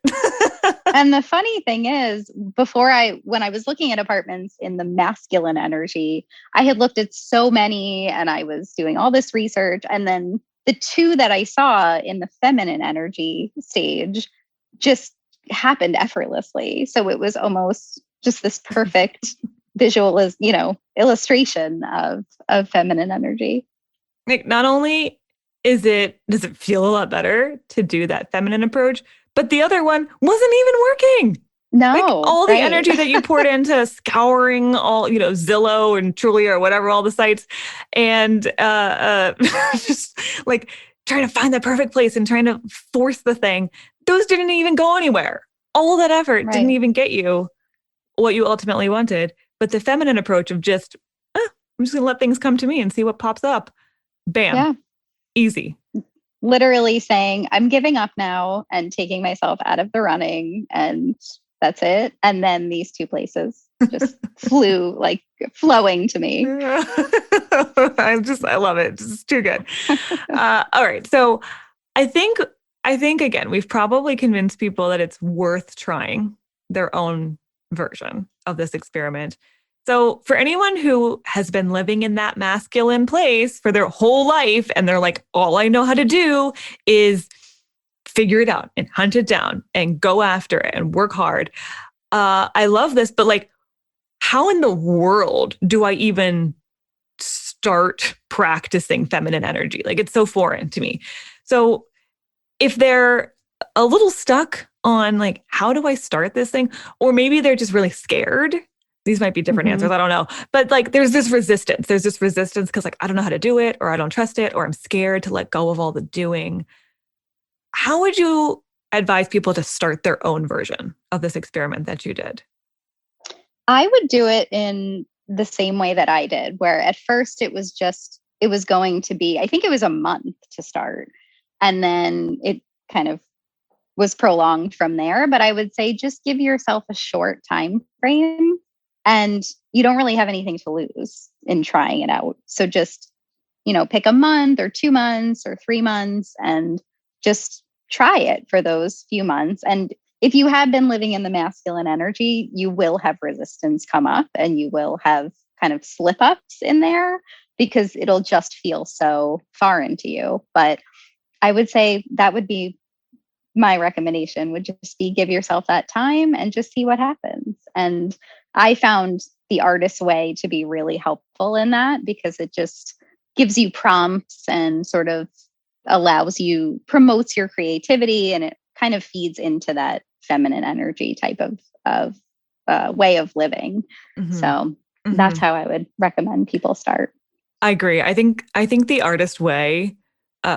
And the funny thing is, when I was looking at apartments in the masculine energy, I had looked at so many and I was doing all this research. And then the two that I saw in the feminine energy stage just happened effortlessly. So it was almost just this perfect illustration of feminine energy. Like, not only does it feel a lot better to do that feminine approach, but the other one wasn't even working. No, like all the energy that you poured into scouring all, Zillow and Trulia or whatever, all the sites, and just like trying to find the perfect place and trying to force the thing. Those didn't even go anywhere. All that effort didn't even get you what you ultimately wanted. But the feminine approach of just, I'm just going to let things come to me and see what pops up. Bam. Yeah. Easy. Literally saying, I'm giving up now and taking myself out of the running, and that's it. And then these two places just flowing to me. I love it. It's too good. All right. So I think again, we've probably convinced people that it's worth trying their own version of this experiment. So for anyone who has been living in that masculine place for their whole life and they're like, all I know how to do is figure it out and hunt it down and go after it and work hard. I love this, but like, how in the world do I even start practicing feminine energy? Like, it's so foreign to me. So if they're a little stuck on like, how do I start this thing? Or maybe they're just really scared. These might be different answers. I don't know. But like, there's this resistance because like, I don't know how to do it, or I don't trust it, or I'm scared to let go of all the doing. How would you advise people to start their own version of this experiment that you did? I would do it in the same way that I did, where at first it was going to be, I think it was a month to start. And then it kind of was prolonged from there. But I would say just give yourself a short time frame, and you don't really have anything to lose in trying it out. So just, pick a month or 2 months or 3 months and just try it for those few months. And if you have been living in the masculine energy, you will have resistance come up and you will have kind of slip ups in there because it'll just feel so foreign to you. But I would say that would be my recommendation, would just be give yourself that time and just see what happens. And I found the artist way to be really helpful in that because it just gives you prompts and sort of promotes your creativity, and it kind of feeds into that feminine energy type of way of living. Mm-hmm. So that's how I would recommend people start. I agree. I think the artist way,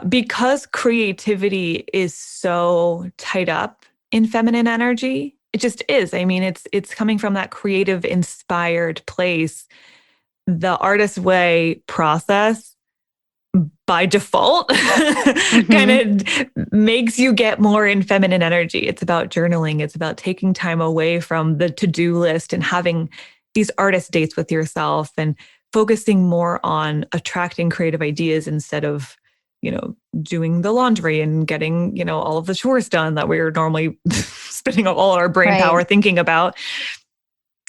because creativity is so tied up in feminine energy, it just is. I mean, it's coming from that creative, inspired place. The artist way process by default kind of makes you get more in feminine energy. It's about journaling. It's about taking time away from the to-do list and having these artist dates with yourself and focusing more on attracting creative ideas instead of, doing the laundry and getting, all of the chores done that we're normally spending all our brain power thinking about.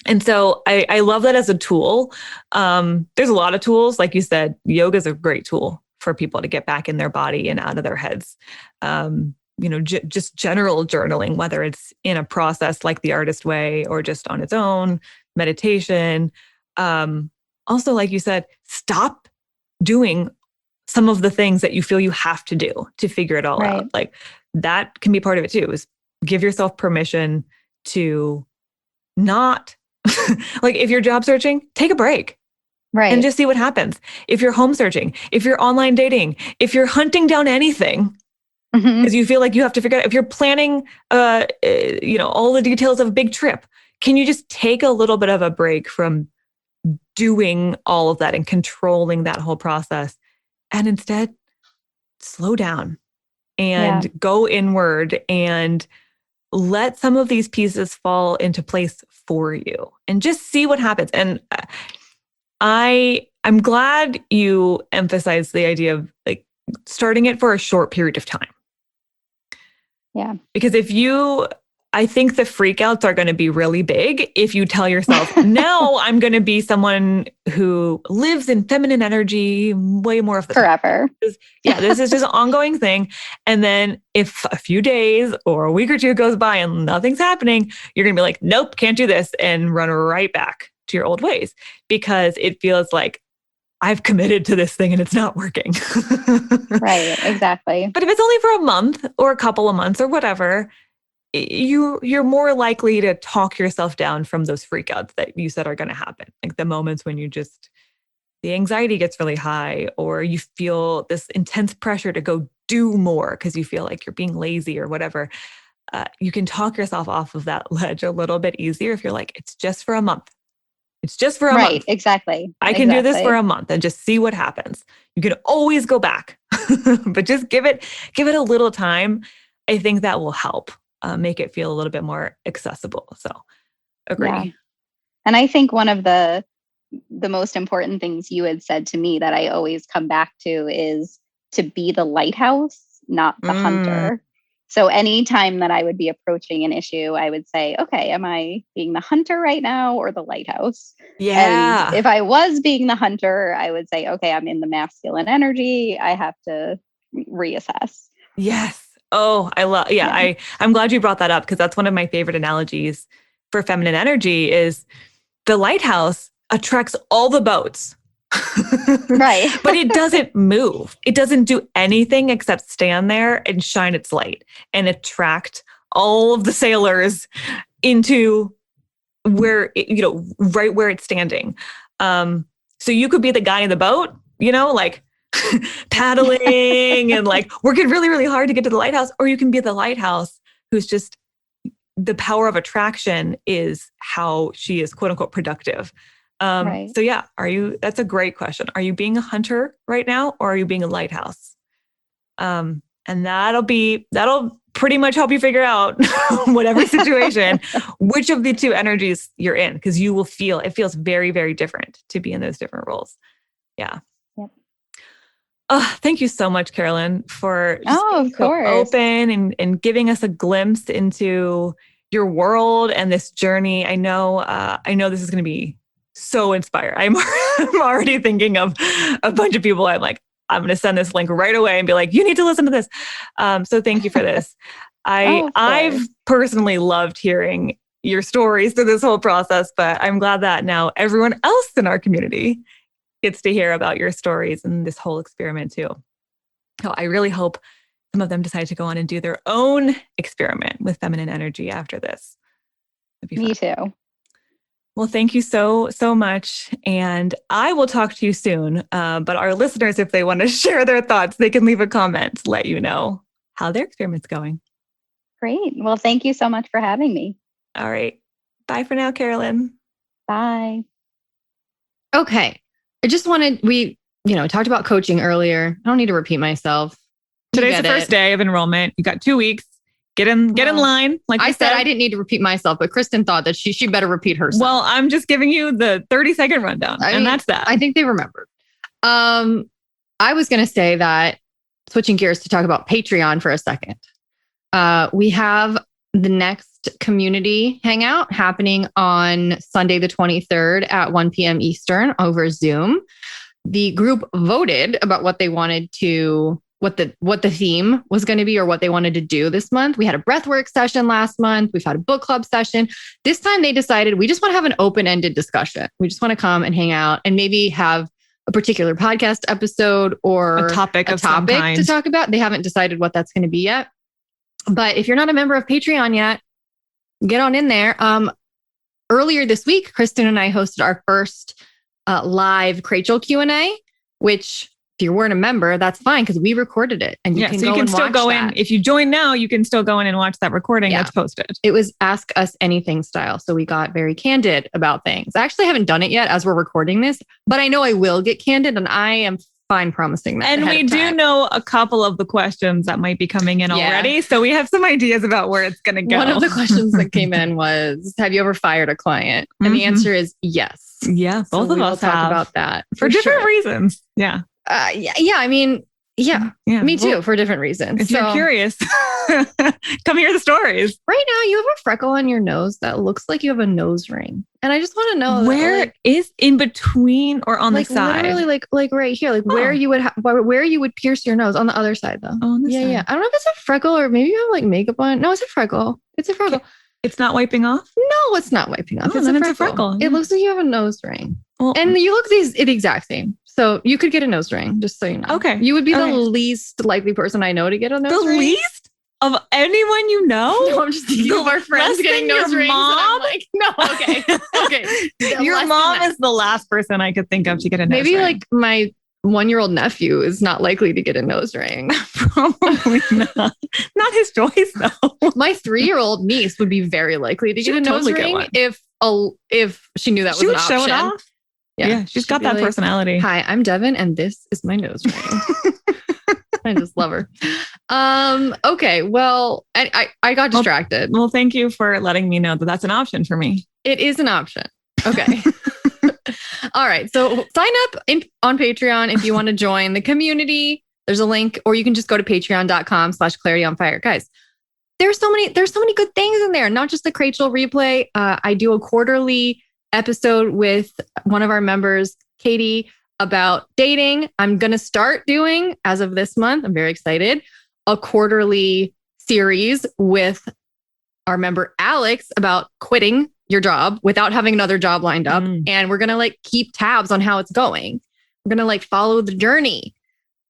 And so I love that as a tool. There's a lot of tools. Like you said, yoga is a great tool for people to get back in their body and out of their heads. Just general journaling, whether it's in a process like the artist way or just on its own, meditation. Also, like you said, stop doing some of the things that you feel you have to do to figure it all out. Like that can be part of it too, is give yourself permission to not like if you're job searching, take a break. And just see what happens. If you're home searching, if you're online dating, if you're hunting down anything, because you feel like you have to figure out, if you're planning, all the details of a big trip, can you just take a little bit of a break from doing all of that and controlling that whole process, and instead slow down and go inward and let some of these pieces fall into place for you and just see what happens. And I'm glad you emphasized the idea of like starting it for a short period of time. Yeah. Because I think the freakouts are going to be really big if you tell yourself, now I'm going to be someone who lives in feminine energy way more of the forever. This is just an ongoing thing. And then if a few days or a week or two goes by and nothing's happening, you're going to be like, nope, can't do this, and run right back to your old ways because it feels like I've committed to this thing and it's not working. Right, exactly. But if it's only for a month or a couple of months or whatever, you're more likely to talk yourself down from those freakouts that you said are going to happen. Like the moments when the anxiety gets really high, or you feel this intense pressure to go do more because you feel like you're being lazy or whatever. You can talk yourself off of that ledge a little bit easier if you're like, it's just for a month. It's just for a month. Right, exactly. I can do this for a month and just see what happens. You can always go back, but just give it a little time. I think that will help make it feel a little bit more accessible. So agree. Yeah. And I think one of the most important things you had said to me that I always come back to is to be the lighthouse, not the hunter. So anytime that I would be approaching an issue, I would say, okay, am I being the hunter right now or the lighthouse? Yeah. And if I was being the hunter, I would say, okay, I'm in the masculine energy. I have to reassess. Yes. Oh, I'm glad you brought that up because that's one of my favorite analogies for feminine energy is the lighthouse attracts all the boats. Right. But it doesn't move. It doesn't do anything except stand there and shine its light and attract all of the sailors into where, right where it's standing. So you could be the guy in the boat, like paddling and like working really, really hard to get to the lighthouse, or you can be the lighthouse who's just the power of attraction is how she is quote unquote productive. Right. So yeah, that's a great question. Are you being a hunter right now or are you being a lighthouse? And that'll pretty much help you figure out whatever situation, which of the two energies you're in, because you will feel, it feels very, very different to be in those different roles. Yeah. Yep. Oh, thank you so much, Carolyn, for being so open and giving us a glimpse into your world and this journey. I know this is going to be so inspired. I'm already thinking of a bunch of people. I'm like, I'm going to send this link right away and be like, you need to listen to this. So thank you for this. I've personally loved hearing your stories through this whole process, but I'm glad that now everyone else in our community gets to hear about your stories and this whole experiment too. So I really hope some of them decide to go on and do their own experiment with feminine energy after this. Me too. Well, thank you so much. And I will talk to you soon. But our listeners, if they want to share their thoughts, they can leave a comment to let you know how their experiment's going. Great. Well, thank you so much for having me. All right. Bye for now, Carolyn. Bye. Okay. I just wanted, we talked about coaching earlier. I don't need to repeat myself. Today's the first day of enrollment. You got 2 weeks. Get in line. Like I said, I didn't need to repeat myself, but Kristen thought that she better repeat herself. Well, I'm just giving you the 30-second rundown, and that's that. I think they remembered. I was going to say that, switching gears to talk about Patreon for a second. We have the next community hangout happening on Sunday, the 23rd at 1 p.m. Eastern over Zoom. The group voted about what they wanted to, what the theme was going to be or what they wanted to do this month. We had a breathwork session last month. We've had a book club session. This time they decided we just want to have an open-ended discussion. We just want to come and hang out and maybe have a particular podcast episode or a topic to talk about. They haven't decided what that's going to be yet. But if you're not a member of Patreon yet, get on in there. Earlier this week, Kristen and I hosted our first live Rachel Q&A, which if you weren't a member, that's fine because we recorded it and you can still go in. If you join now, you can still go in and watch that recording that's posted. It was Ask Us Anything style. So we got very candid about things. I actually haven't done it yet as we're recording this, but I know I will get candid and I am fine promising that. And we do know a couple of the questions that might be coming in already. So we have some ideas about where it's going to go. One of the questions that came in was, have you ever fired a client? And the answer is yes. Yeah, both of us talk about that for different reasons. Yeah. I mean, me too, for different reasons. If you're curious, come hear the stories. Right now, you have a freckle on your nose that looks like you have a nose ring. And I just want to know where is in between or on the side? Literally like right here, where you would pierce your nose on the other side though. Oh, on the side. Yeah. I don't know if it's a freckle or maybe you have like makeup on. No, it's a freckle. It's a freckle. It's not wiping off? No, it's not wiping off. It's a freckle. Yeah. It looks like you have a nose ring. Well, and you look the exact same. So you could get a nose ring, just so you know. Okay. You would be the least likely person I know to get a nose ring. The least of anyone you know? No, I'm just thinking of our friends getting nose rings. Mom? And I'm like, no, okay. Your mom is the last person I could think of to get a nose ring. Maybe like my 1-year-old nephew is not likely to get a nose ring. Probably not. Not his choice though. My 3-year-old niece would be very likely to get a nose ring if she knew that was an option. Show it off. Yeah, she's got that personality. Hi, I'm Devin, and this is my nose ring. I just love her. Okay, well, I got distracted. Well, thank you for letting me know that that's an option for me. It is an option. Okay. All right. So sign up on Patreon if you want to join the community. There's a link, or you can just go to patreon.com/clarityonfire. Guys, there's so many good things in there, not just the Rachel replay. I do a quarterly episode with one of our members, Katie, about dating. I'm going to start doing, as of this month, I'm very excited, a quarterly series with our member Alex about quitting your job without having another job lined up. And we're going to keep tabs on how it's going. We're going to follow the journey.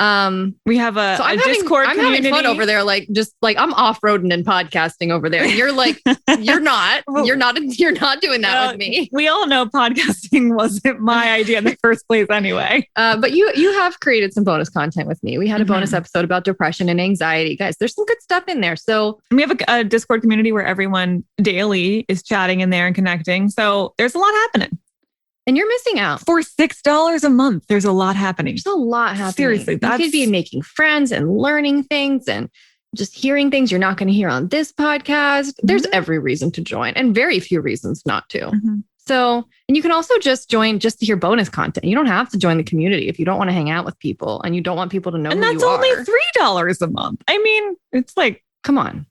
We have a Discord community. I'm having fun over there. I'm off-roading and podcasting over there. You're you're not doing that with me. We all know podcasting wasn't my idea in the first place anyway. But you have created some bonus content with me. We had a bonus episode about depression and anxiety. Guys, there's some good stuff in there. So we have a Discord community where everyone daily is chatting in there and connecting. So there's a lot happening. And you're missing out. For $6 a month, there's a lot happening. There's a lot happening. Seriously, you could be making friends and learning things and just hearing things you're not going to hear on this podcast. There's every reason to join and very few reasons not to. So, and you can also just join just to hear bonus content. You don't have to join the community if you don't want to hang out with people and you don't want people to know who you are. And that's only $3 a month. I mean, it's like, come on.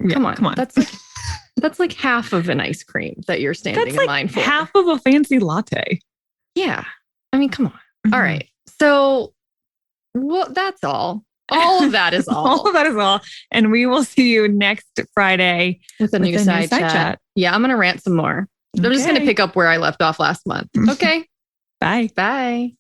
Come on. That's That's like half of an ice cream that you're standing That's in like line for. half of a fancy latte. Yeah. I mean, come on. Mhm. All right. So, well, that's all. All of that is all. All of that is all. And we will see you next Friday with a new side chat. Yeah, I'm going to rant some more. I'm just going to Okay. pick up where I left off last month. Okay. Bye. Bye.